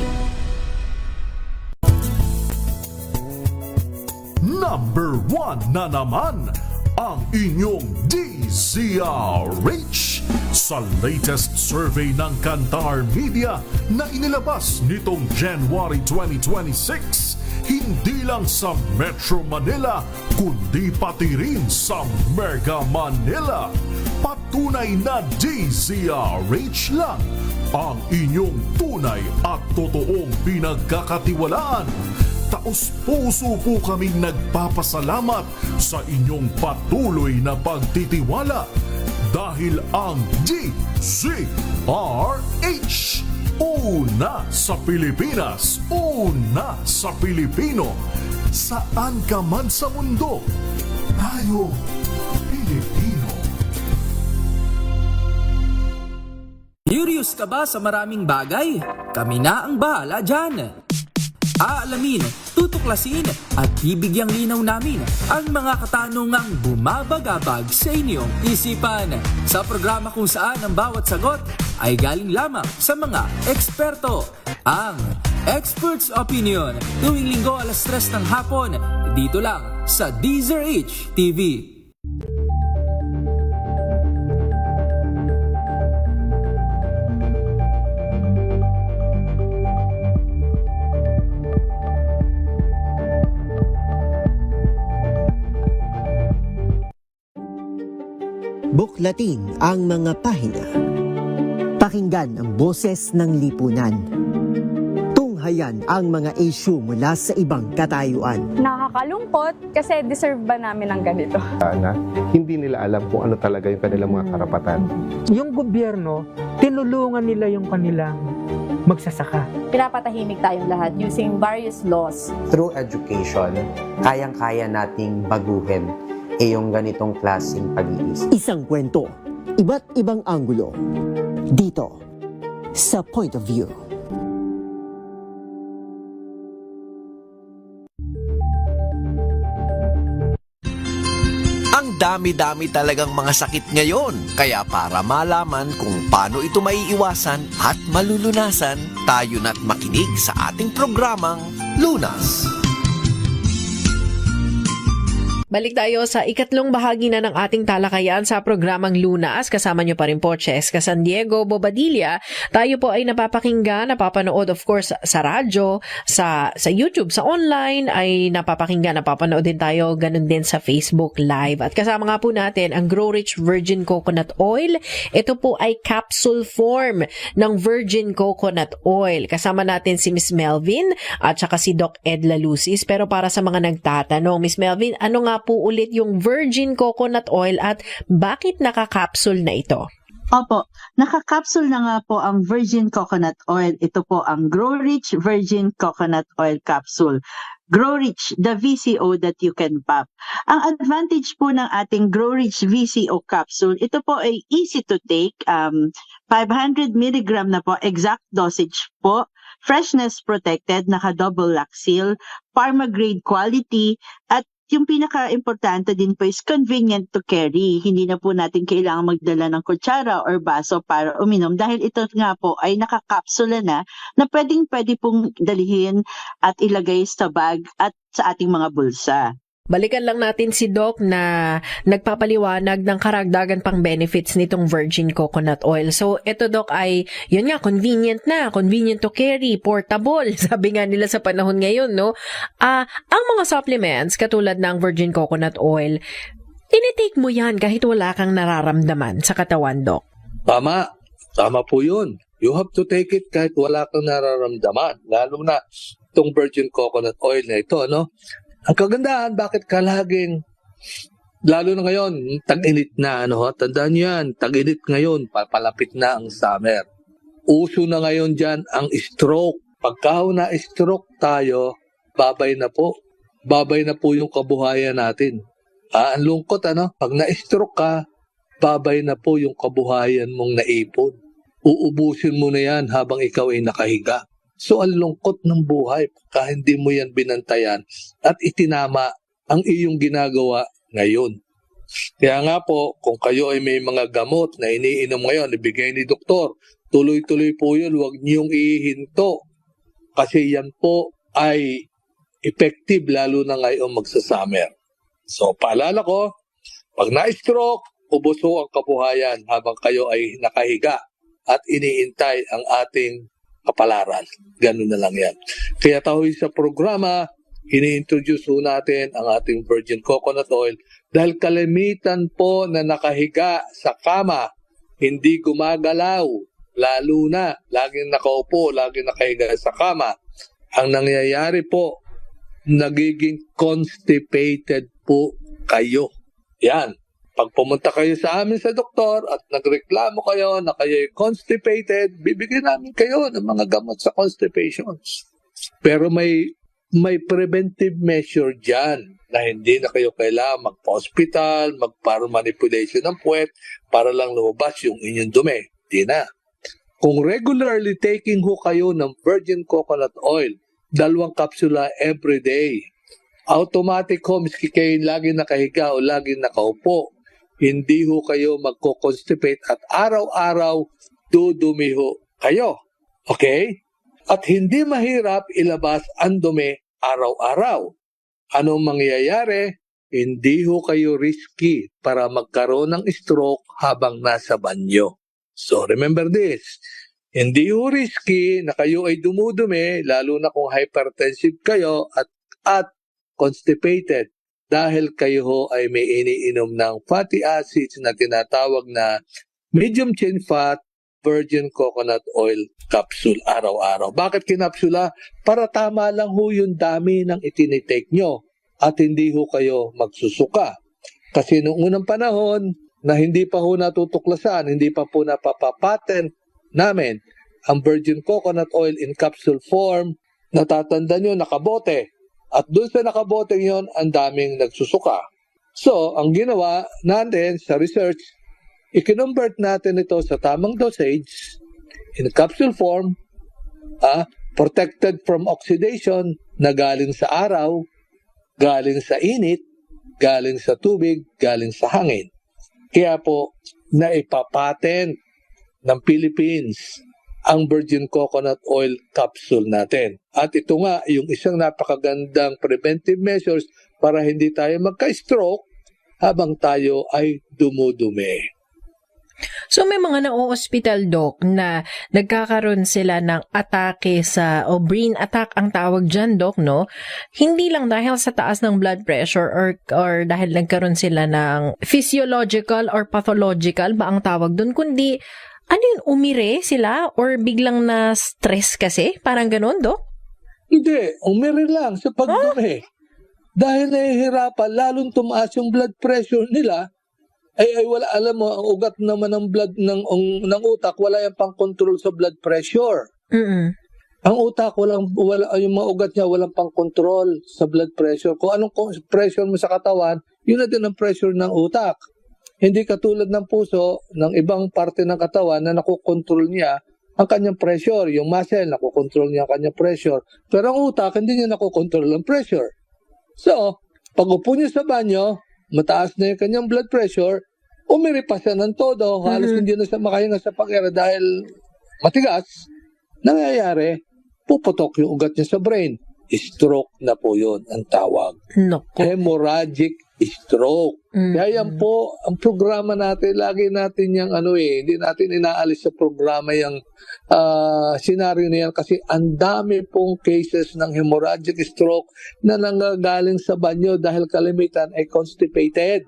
[SPEAKER 8] Number 1 na naman ang inyong DZRH sa latest survey ng Kantar Media na inilabas nitong January 2026. Hindi lang sa Metro Manila, kundi pati rin sa Mega Manila. Patunay na DZRH lang ang inyong tunay at totoong pinagkakatiwalaan. Taos-puso po kaming nagpapasalamat sa inyong patuloy na pagtitiwala dahil ang DZRH Una sa Pilipinas, una sa Pilipino. Saan ka man sa mundo, tayo Pilipino.
[SPEAKER 15] Curious ka ba sa maraming bagay? Kami na ang bahala dyan. Aalamin, tutuklasin at bibigyang linaw namin ang mga katanungang bumabagabag sa inyong isipan. Sa programa kung saan ang bawat sagot ay galing lamang sa mga eksperto. Ang Expert's Opinion, tuwing linggo 3:00 ng hapon, dito lang sa DZRH TV.
[SPEAKER 14] Buklatin ang mga pahina. Pakinggan ang boses ng lipunan. Tunghayan ang mga issue mula sa ibang katayuan.
[SPEAKER 16] Nakakalungkot kasi deserve ba namin ng ganito?
[SPEAKER 17] Na hindi nila alam kung ano talaga yung kanilang mga karapatan.
[SPEAKER 18] Yung gobyerno, tinulungan nila yung kanilang magsasaka.
[SPEAKER 16] Pinapatahimik tayong lahat using various laws.
[SPEAKER 19] Through education, kayang-kaya nating baguhin yung ganitong klaseng pag-iisip.
[SPEAKER 14] Isang kwento, iba't ibang anggulo. Dito, sa Point of View.
[SPEAKER 3] Ang dami-dami talagang mga sakit ngayon. Kaya para malaman kung paano ito maiiwasan at malulunasan, tayo na't makinig sa ating programang Lunas.
[SPEAKER 4] Balik tayo sa ikatlong bahagi na ng ating talakayan sa programang Lunas. Kasama nyo pa rin po, Cheska San Diego Bobadilla. Tayo po ay napapakinggan, napapanood of course sa radyo, sa YouTube, sa online, ay napapakinggan, napapanood din tayo, ganun din sa Facebook Live. At kasama nga po natin ang Grow Rich Virgin Coconut Oil. Ito po ay capsule form ng Virgin Coconut Oil. Kasama natin si Miss Melvin at saka si Doc Ed Lalusis. Pero para sa mga nagtatanong, Miss Melvin, ano nga po ulit yung Virgin Coconut Oil at bakit nakakapsul na ito?
[SPEAKER 5] Opo, nakakapsul na nga po ang Virgin Coconut Oil. Ito po ang Grow Rich Virgin Coconut Oil Capsule. Grow Rich, the VCO that you can pop. Ang advantage po ng ating Grow Rich VCO capsule, ito po ay easy to take, 500 mg na po, exact dosage po, freshness protected, naka-double lock seal, pharma grade quality, at yung pinaka-importante din po is convenient to carry. Hindi na po natin kailangan magdala ng kutsara or baso para uminom dahil ito nga po ay nakakapsula na pwede pong dalihin at ilagay sa bag at sa ating mga bulsa.
[SPEAKER 4] Balikan lang natin si Doc na nagpapaliwanag ng karagdagan pang benefits nitong Virgin Coconut Oil. So, ito Doc ay, yun nga, convenient to carry, portable, sabi nga nila sa panahon ngayon, no? Ang mga supplements, katulad ng Virgin Coconut Oil, tinitake mo yan kahit wala kang nararamdaman sa katawan, Doc.
[SPEAKER 6] Tama po yun. You have to take it kahit wala kang nararamdaman. Lalo na itong Virgin Coconut Oil na ito, no? Ang kagandahan, bakit ka laging, lalo na ngayon, tag-init na, tandaan nyo yan, tag-init ngayon, papalapit na ang summer. Uso na ngayon dyan ang stroke. Pagka na-stroke tayo, babay na po yung kabuhayan natin. Ang lungkot, pag na-stroke ka, babay na po yung kabuhayan mong naipon. Uubusin mo na yan habang ikaw ay nakahiga. So, ang lungkot ng buhay pagka hindi mo yan binantayan at itinama ang iyong ginagawa ngayon. Kaya nga po, kung kayo ay may mga gamot na iniinom ngayon, ibigay ni doktor, tuloy-tuloy po yun, huwag niyong ihinto. Kasi yan po ay effective lalo na ngayon magsasummer. So, paalala ko, pag na-stroke, ubuso ang kabuhayan habang kayo ay nakahiga at iniintay ang ating kapalaran. Ganun na lang yan. Kaya tayo sa programa, ini-introduce natin ang ating Virgin Coconut Oil dahil kalimitan po na nakahiga sa kama, hindi gumagalaw, lalo na laging nakaupo, laging nakahiga sa kama. Ang nangyayari po, nagiging constipated po kayo. Yan. Pag pumunta kayo sa amin sa doktor at nagreklamo kayo na kayo constipated, bibigyan namin kayo ng mga gamot sa constipation. Pero may preventive measure dyan na hindi na kayo kailangan magpa-hospital, magpa-manipulation ng puwet para lang lumabas yung inyong dumi. Di na. Kung regularly taking ho kayo ng virgin coconut oil, 2 kapsula every day, automatic ho, miski kayo lagi nakahiga o lagi nakaupo, hindi ho kayo magko-constipate at araw-araw dudumi ho kayo. Okay? At hindi mahirap ilabas ang dumi araw-araw. Anong mangyayari? Hindi ho kayo risky para magkaroon ng stroke habang nasa banyo. So remember this, hindi ho risky na kayo ay dumudumi, lalo na kung hypertensive kayo at constipated dahil kayo ho ay may iniinom ng fatty acids na tinatawag na medium chain fat virgin coconut oil capsule araw-araw. Bakit kinapsula? Para tama lang ho yung dami ng itinitake nyo at hindi ho kayo magsusuka. Kasi noong unang panahon na hindi pa ho natutuklasan, hindi pa po napapapatent namin ang virgin coconut oil in capsule form, natatanda nyo, nakabote. At doon sa nakabote yon, ang daming nagsusuka. So, ang ginawa natin sa research, i-convert natin ito sa tamang dosage in capsule form, protected from oxidation na galing sa araw, galing sa init, galing sa tubig, galing sa hangin. Kaya po, naipapatent ng Philippines ang virgin coconut oil capsule natin. At ito nga, yung isang napakagandang preventive measures para hindi tayo magka-stroke habang tayo ay dumudumi.
[SPEAKER 4] So may mga na-hospital, Doc, na nagkakaroon sila ng atake o brain attack ang tawag dyan, Doc, no? Hindi lang dahil sa taas ng blood pressure or dahil nagkaroon sila ng physiological or pathological ba ang tawag dun, kundi umire sila or biglang na stress kasi? Parang ganun, Doc?
[SPEAKER 6] Hindi, umire lang sa pagdumi. Dahil nahihirapan, lalong tumaas yung blood pressure nila, ay wala, alam mo, ang ugat naman ng blood ng utak, wala yung pang-control sa blood pressure.
[SPEAKER 4] Mm-mm.
[SPEAKER 6] Ang utak, wala, yung mga ugat niya, walang pang-control sa blood pressure. Kung anong pressure mo sa katawan, yun na din ang pressure ng utak. Hindi katulad ng puso, ng ibang parte ng katawan na nakokontrol niya ang kanyang pressure. Yung muscle, nakokontrol niya ang kanyang pressure. Pero ang utak, hindi niya nakokontrol ang pressure. So, pag upo niya sa banyo, mataas na yung kanyang blood pressure, umiri pa siya ng todo, halos hindi na siya makahinga sa pag-era dahil matigas, nangyayari, puputok yung ugat niya sa brain. Stroke na po yun ang tawag. Hemorrhagic stroke. Kaya yan po, ang programa natin, lagi natin yung hindi natin inaalis sa programa yung senaryo na yan kasi ang dami pong cases ng hemorrhagic stroke na nanggagaling sa banyo dahil kalimitan ay constipated.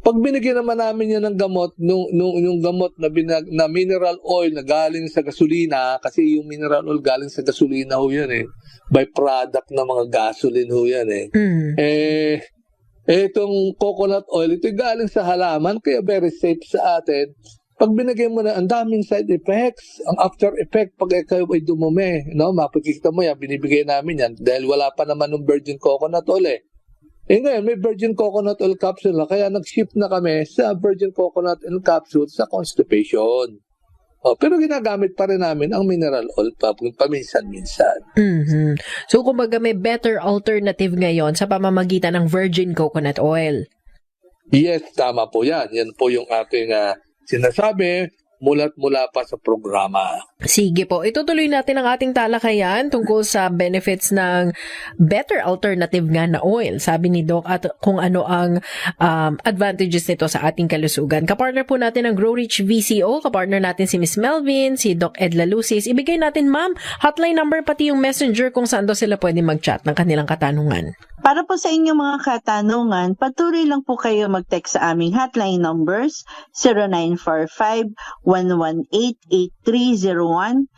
[SPEAKER 6] Pag binigyan naman namin yan ng gamot, yung gamot na mineral oil na galing sa gasolina, kasi yung mineral oil galing sa gasolina ho yan byproduct ng mga gasoline ho yan itong coconut oil, ito galing sa halaman, kaya very safe sa atin. Pag binigay mo na, ang daming side effects, ang after effect, pag kayo ay dumumi, mapikita mo yan, binibigay namin yan, dahil wala pa naman ng virgin coconut oil ngayon, may virgin coconut oil capsule na, kaya nag-shift na kami sa virgin coconut oil capsule sa constipation. Pero ginagamit pa rin namin ang mineral oil paminsan-minsan.
[SPEAKER 4] Mm-hmm. So, kumbaga may better alternative ngayon sa pamamagitan ng virgin coconut oil.
[SPEAKER 6] Yes, tama po yan. Yan po yung ating sinasabi mula pa sa programa.
[SPEAKER 4] Sige po, itutuloy natin ang ating talakayan tungkol sa benefits ng better alternative nga na oil, sabi ni Doc, at kung ano ang advantages nito sa ating kalusugan. Kapartner po natin ang Grow Rich VCO, kapartner natin si Miss Melvin, si Doc Edla Lucis. Ibigay natin, ma'am, hotline number pati yung messenger kung saan daw sila pwede mag-chat ng kanilang katanungan.
[SPEAKER 5] Para po sa inyong mga katanungan, patuloy lang po kayo mag-text sa aming hotline numbers 0945-118-8301,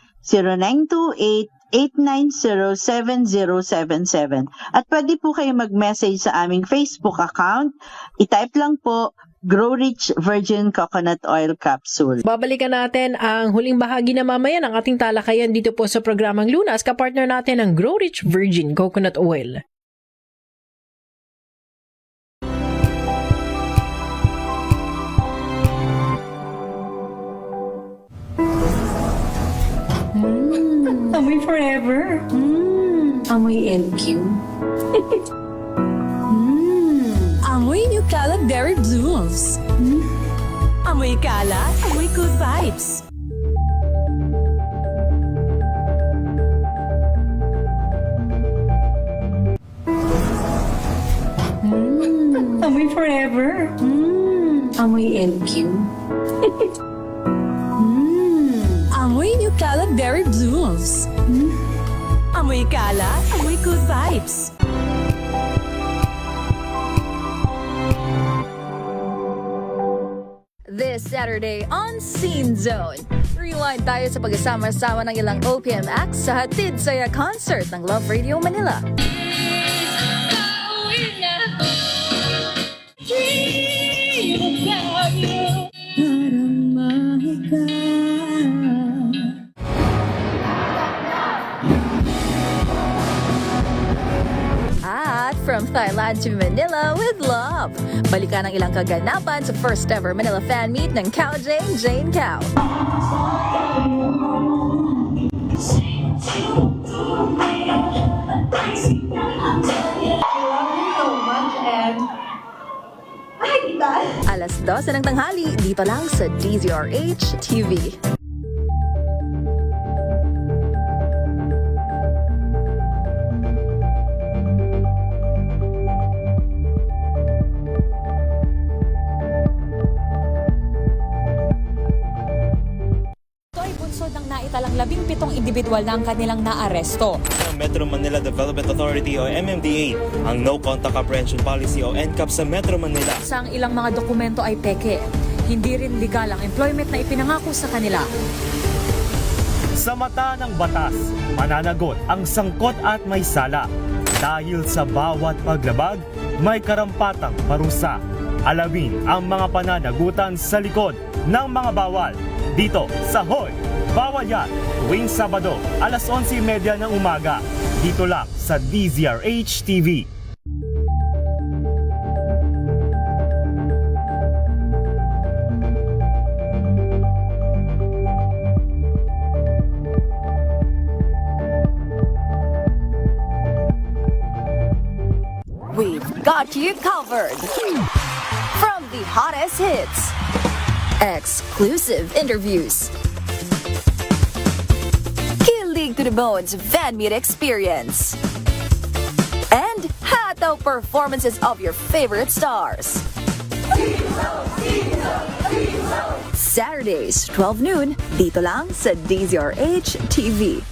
[SPEAKER 5] 0917-890-7077. At pwede po kayo mag-message sa aming Facebook account. I-type lang po Grow Rich Virgin Coconut Oil Capsule.
[SPEAKER 4] Babalikan natin ang huling bahagi na mamaya ng ating talakayan dito po sa programang Lunas, kapartner natin ang Grow Rich Virgin Coconut Oil.
[SPEAKER 20] Amoy forever. Amoy LQ.
[SPEAKER 9] Amoy New Caleb Berry Blooms. Amoy kalat, amoy good vibes.
[SPEAKER 20] Amoy forever. Amoy LQ.
[SPEAKER 9] Amoy New Caleb Berry Blooms. Amoy kalat, amoy good vibes. This Saturday on Scene Zone, rewind tayo sa pagkasama-sama ng ilang OPM acts sa Hatid Saya Concert ng Love Radio Manila. At from Thailand to Manila with love, balikan ang ilang kaganapan sa first ever Manila fan meet ng Cow Jane Cow. Alas 12 ng tanghali, dito lang sa DZRH TV.
[SPEAKER 21] Naitalang 17 individual na ang kanilang naaresto.
[SPEAKER 10] Ang Metro Manila Development Authority o MMDA ang No Contact Apprehension Policy o NCAP sa Metro Manila.
[SPEAKER 21] Sa ang ilang mga dokumento ay peke. Hindi rin legal ang employment na ipinangako sa kanila.
[SPEAKER 11] Sa mata ng batas, mananagot ang sangkot at may sala. Dahil sa bawat paglabag, may karampatang parusa. Alamin ang mga pananagutan sa likod ng mga bawal. Dito sa Hoy! Bawal Yan, tuwing Sabado, alas 11:30 ng umaga. Dito lang sa DZRH TV.
[SPEAKER 9] We've got you covered. From the hottest hits, exclusive interviews, to the bones fan meet experience, and hataw performances of your favorite stars. Saturdays, 12 noon, dito lang sa DZRH TV.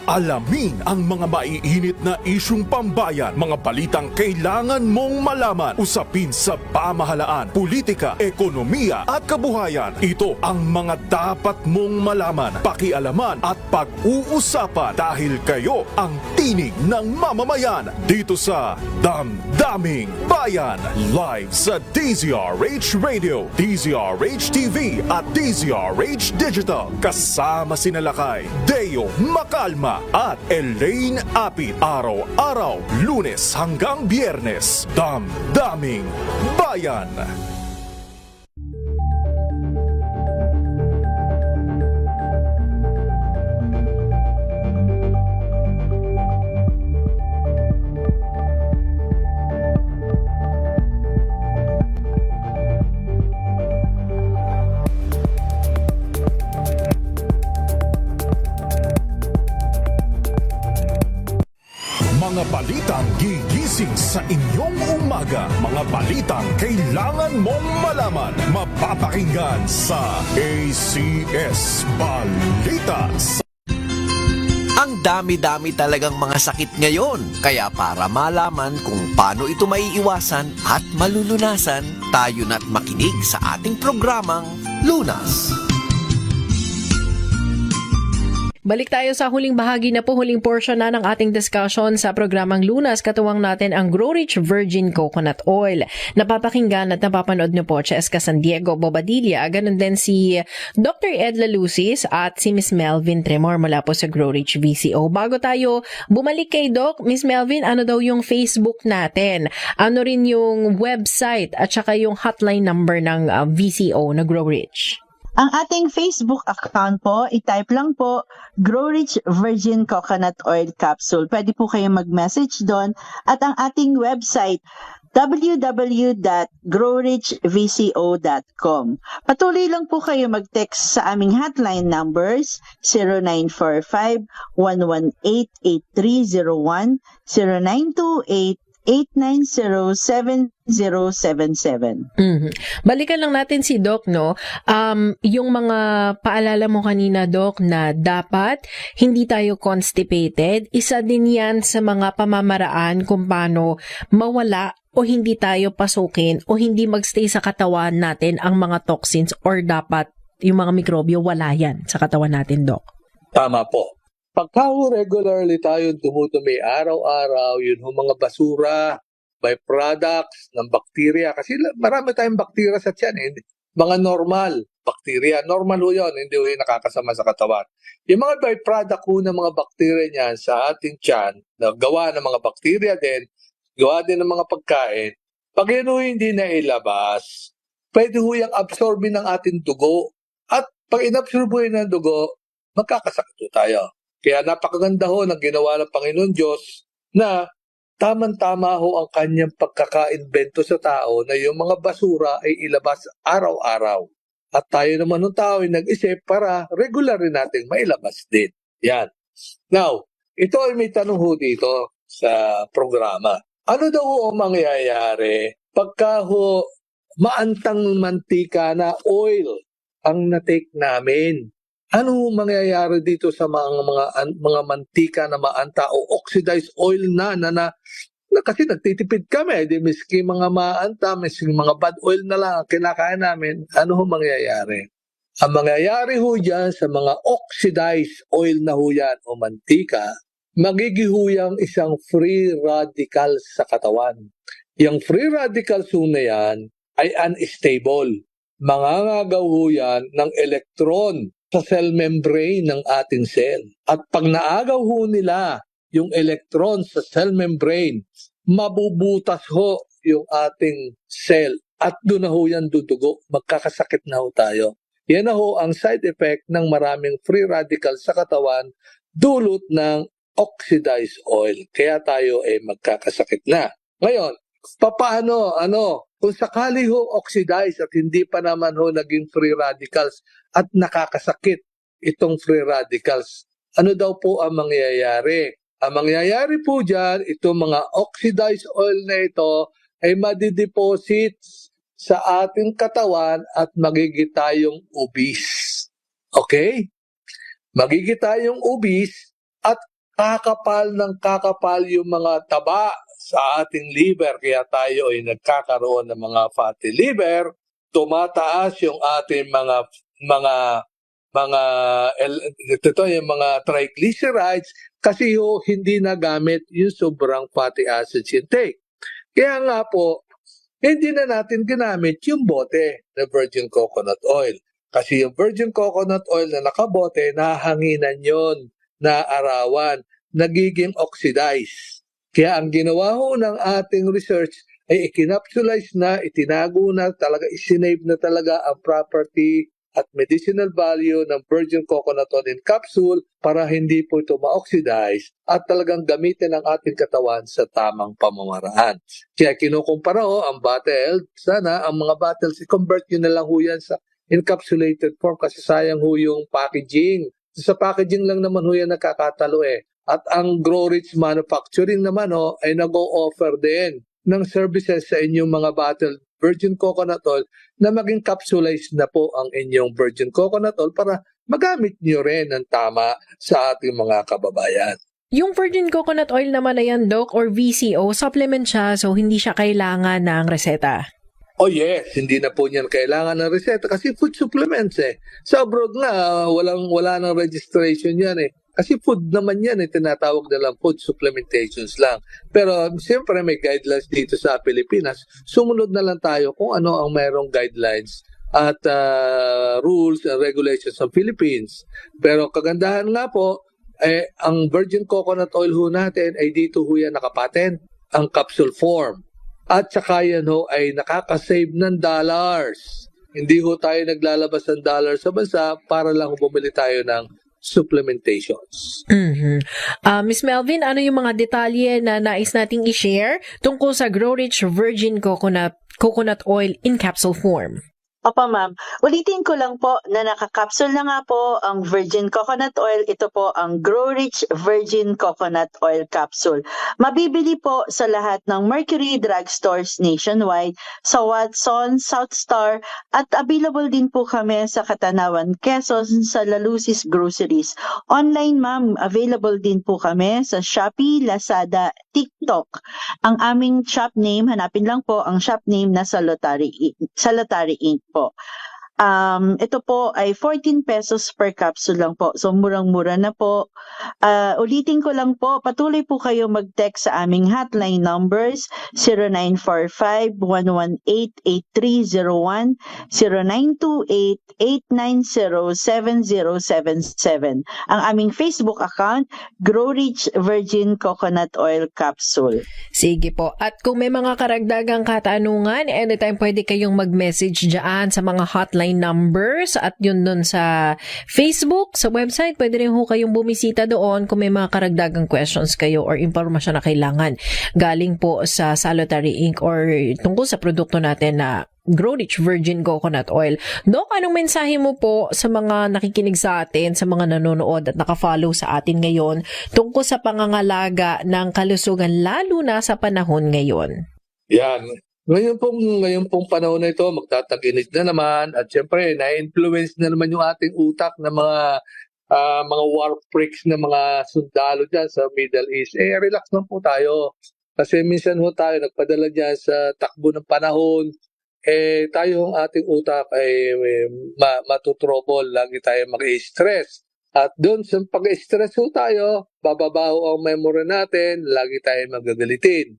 [SPEAKER 8] Alamin ang mga maiinit na isyung pambayan, mga balitang kailangan mong malaman, usapin sa pamahalaan, politika, ekonomiya at kabuhayan. Ito ang mga dapat mong malaman, pakialaman at pag-uusapan dahil kayo ang tinig ng mamamayan dito sa Damdaming Bayan. Live sa DZRH Radio, DZRH TV at DZRH Digital. Kasama sina Lakay, Deo Macalma at Elaine Apit. Araw-araw, Lunes hanggang Biyernes. Damdaming Bayan. Mga balitang gigising sa inyong umaga. Mga balitang kailangan mong malaman. Mapapakinggan sa ACS Balita.
[SPEAKER 3] Ang dami-dami talagang mga sakit ngayon. Kaya para malaman kung paano ito maiiwasan at malulunasan, tayo na't makinig sa ating programang Lunas.
[SPEAKER 4] Balik tayo sa huling bahagi na po, huling portion na ng ating discussion sa programang Lunas. Katuwang natin ang Grow Rich Virgin Coconut Oil. Napapakinggan at napapanood nyo po Cheska San Diego Bobadilla. Ganon din si Dr. Ed Lalusis at si Miss Melvin Tremor mula po sa Grow Rich VCO. Bago tayo bumalik kay Doc, Miss Melvin, ano daw yung Facebook natin? Ano rin yung website at saka yung hotline number ng VCO na Grow Rich?
[SPEAKER 5] Ang ating Facebook account po, i-type lang po, Grow Rich Virgin Coconut Oil Capsule. Pwede po kayo mag-message doon. At ang ating website, www.growrichvco.com. Patuloy lang po kayo mag-text sa aming hotline numbers 0945-118-8301, 0928-890-7077.
[SPEAKER 4] Balikan lang natin si Doc, no? Yung mga paalala mo kanina, Doc, na dapat hindi tayo constipated. Isa din yan sa mga pamamaraan kung paano mawala o hindi tayo pasukin o hindi magstay sa katawan natin ang mga toxins or dapat yung mga mikrobyo wala yan sa katawan natin, Doc.
[SPEAKER 6] Tama po. Pagka regularly tayo dumudumi araw-araw, yun yung mga basura, byproducts ng bakterya. Kasi marami tayong bakterya sa tiyan. Mga normal bakterya. Normal ho yun, hindi ho yun nakakasama sa katawan. Yung mga byproduct ho ng mga bakterya niyan sa ating tiyan, na gawa ng mga bakterya din, gawa din ng mga pagkain, pag yun ho hindi nailabas, pwede ho yung absorbin ng ating dugo. At pag inabsorb ho yun ng dugo, magkakasakit ho tayo. Kaya napakaganda ho ng ginawa ng Panginoon Diyos na tama-tama ho ang kanyang pagkaka-invento sa tao na yung mga basura ay ilabas araw-araw. At tayo naman ng tao ay nag-isip para regular rin natin mailabas din. Yan. Now, ito ay may tanong ho dito sa programa. Ano daw ho ang mangyayari pagka ho maantang mantika na oil ang na-take namin? Ano mangyayari dito sa mga mantika na maanta o oxidized oil na kasi nagtitipid kami, di miski mga maanta, miski mga bad oil na lang ang kinakain namin, ano ho mangyayari? Ang mangyayari ho dyan sa mga oxidized oil na ho yan o mantika, magigihuyang isang free radical sa katawan. Yung free radicals ho na yan ay unstable. Mangangagaw ho yan ng electron sa cell membrane ng ating cell. At pag naagaw ho nila yung electron sa cell membrane, mabubutas ho yung ating cell at doon na ho yan dudugo. Magkakasakit na ho tayo. Yan na ho ang side effect ng maraming free radicals sa katawan dulot ng oxidized oil. Kaya tayo ay magkakasakit na. Ngayon, papaano, kung sakali ho oxidized at hindi pa naman ho naging free radicals at nakakasakit itong free radicals, ano daw po ang mangyayari? Ang mangyayari po dyan, itong mga oxidized oil na ito ay madideposit sa ating katawan at magiging tayong obese. Okay? Magiging tayong obese at kakapal ng kakapal yung mga taba sa ating liver, kaya tayo ay nagkakaroon ng mga fatty liver, tumataas yung ating yung mga triglycerides kasi hindi nagamit yung sobrang fatty acids intake. Kaya nga po, hindi na natin ginamit yung bote na virgin coconut oil. Kasi yung virgin coconut oil na nakabote, nahanginan yon, naarawan, nagiging oxidized. Kaya ang ginawa ho ng ating research ay ikinapsulize na, itinago na, talaga isinave na talaga ang property at medicinal value ng virgin coconut oil in capsule para hindi po ito ma-oxidize at talagang gamitin ang ating katawan sa tamang pamamaraan. Kaya kinukumpara ho ang bottle, sana ang mga bottles, i-convert nyo na lang ho yan sa encapsulated form kasi sayang ho yung packaging. Sa packaging lang naman ho yan nakakatalo eh. At ang Grow Rich Manufacturing naman ay nag-o-offer din ng services sa inyong mga bottled virgin coconut oil na maging capsulized na po ang inyong virgin coconut oil para magamit nyo rin ng tama sa ating mga kababayan.
[SPEAKER 4] Yung virgin coconut oil naman na yan, Doc, or VCO, supplement siya, so hindi siya kailangan ng reseta.
[SPEAKER 6] Oh yes, hindi na po niyan kailangan ng reseta kasi food supplements eh. Sa abroad na, wala nang registration yan eh. Kasi food naman yan eh, tinatawag na lang food supplementations lang. Pero siyempre may guidelines dito sa Pilipinas. Sumunod na lang tayo kung ano ang mayroong guidelines at rules and regulations ng Philippines. Pero kagandahan nga po, ang virgin coconut oil ho natin ay dito ho yan nakapatent, ang capsule form. At saka yan ho ay nakakasave ng dollars. Hindi ho tayo naglalabas ng dollars sa bansa para lang bumili tayo ng supplementations.
[SPEAKER 4] Miss Melvin, ano yung mga detalye na nais nating i-share tungkol sa Grow Rich Virgin Coconut Oil in capsule form?
[SPEAKER 5] Opo, ma'am. Ulitin ko lang po na nakakapsule na nga po ang virgin coconut oil. Ito po ang Grow Rich Virgin Coconut Oil Capsule. Mabibili po sa lahat ng Mercury drugstores nationwide, sa Watson, South Star, at available din po kami sa Katanawan, Quezon, sa Lalusis Groceries. Online, ma'am, available din po kami sa Shopee, Lazada, TikTok. Ang aming shop name, hanapin lang po ang shop name na Salutary Inc. po. Ito po ay 14 pesos per capsule lang po. So murang-mura na po. Ulitin ko lang po, patuloy po kayo mag-text sa aming hotline numbers 0945-118-8301, 0928-890-7077. Ang aming Facebook account, Grow Rich Virgin Coconut Oil Capsule.
[SPEAKER 4] Sige po. At kung may mga karagdagang katanungan, anytime pwede kayong mag-message dyan sa mga hotline numbers at yun dun sa Facebook, sa website, pwede rin ho kayong bumisita doon kung may mga karagdagang questions kayo or impormasyon na kailangan galing po sa Salutary Inc. or tungkol sa produkto natin na Grow Rich Virgin Coconut Oil. Doc, anong mensahe mo po sa mga nakikinig sa atin, sa mga nanonood at nakafollow sa atin ngayon tungkol sa pangangalaga ng kalusugan lalo na sa panahon ngayon?
[SPEAKER 6] Yan. Ngayon pong panahon na ito, magtataginit na naman at syempre, na-influence na naman yung ating utak na mga war freaks na mga sundalo dyan sa Middle East. Relax lang po tayo. Kasi minsan ho tayo nagpadala dyan sa takbo ng panahon. Tayo ang ating utak ay matutrouble. Lagi tayo mag-i-stress. At doon sa pag-i-stress ho tayo, bababaho ang memory natin, lagi tayo magagalitin.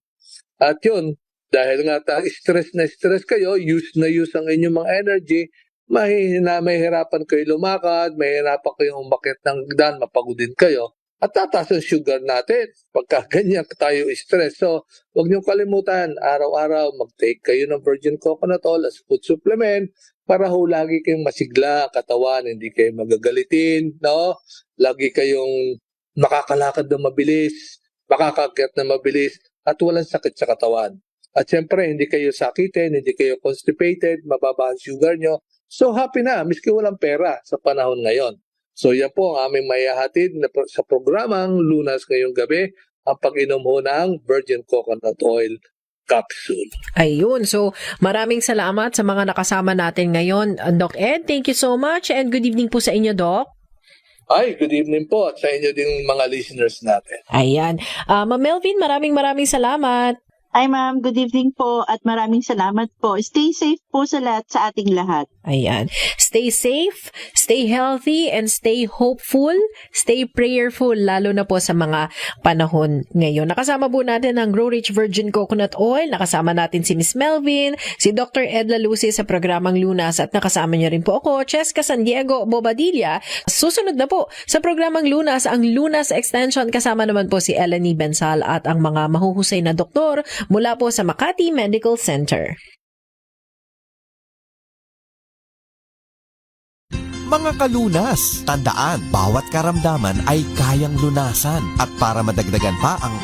[SPEAKER 6] At yun, dahil nga stress na stress kayo, use na use ang inyong mga energy, mahihirapan kayo lumakad, mahihirapan kayong umakyat ng hagdan, mapagodin kayo, at tataas ang sugar natin pagka ganyan tayo stress. So, huwag niyong kalimutan, araw-araw mag-take kayo ng virgin coconut oil as food supplement para ho lagi kayong masigla katawan, hindi kayo magagalitin, no? Lagi kayong makakalakad na mabilis, makakakyat na mabilis, at walang sakit sa katawan. At syempre, hindi kayo sakitin, hindi kayo constipated, mababa ang sugar nyo. So, happy na, miski walang pera sa panahon ngayon. So, yan po ang aming mayahatid sa programang Lunas ngayong gabi, ang pag-inom ho ng Virgin Coconut Oil Capsule.
[SPEAKER 4] Ayun. So, maraming salamat sa mga nakasama natin ngayon. Doc Ed, thank you so much and good evening po sa inyo, Doc.
[SPEAKER 6] Ay, good evening po at sa inyo din mga listeners natin.
[SPEAKER 4] Ayan. Ma'am Melvin, maraming salamat.
[SPEAKER 5] Ay ma'am, good evening po at maraming salamat po. Stay safe po sa ating lahat.
[SPEAKER 4] Ayan. Stay safe, stay healthy, and stay hopeful, stay prayerful, lalo na po sa mga panahon ngayon. Nakasama po natin ang Grow Rich Virgin Coconut Oil. Nakasama natin si Miss Melvin, si Dr. Ed Lalusi sa programang Lunas, at nakasama niyo rin po ako, Cheska San Diego Bobadilla. Susunod na po sa programang Lunas, ang Lunas Extension. Kasama naman po si Eleni Bensal at ang mga mahuhusay na doktor mula po sa Makati Medical Center.
[SPEAKER 3] Mga kalunas, tandaan, bawat karamdaman ay kayang lunasan. At para madagdagan pa ang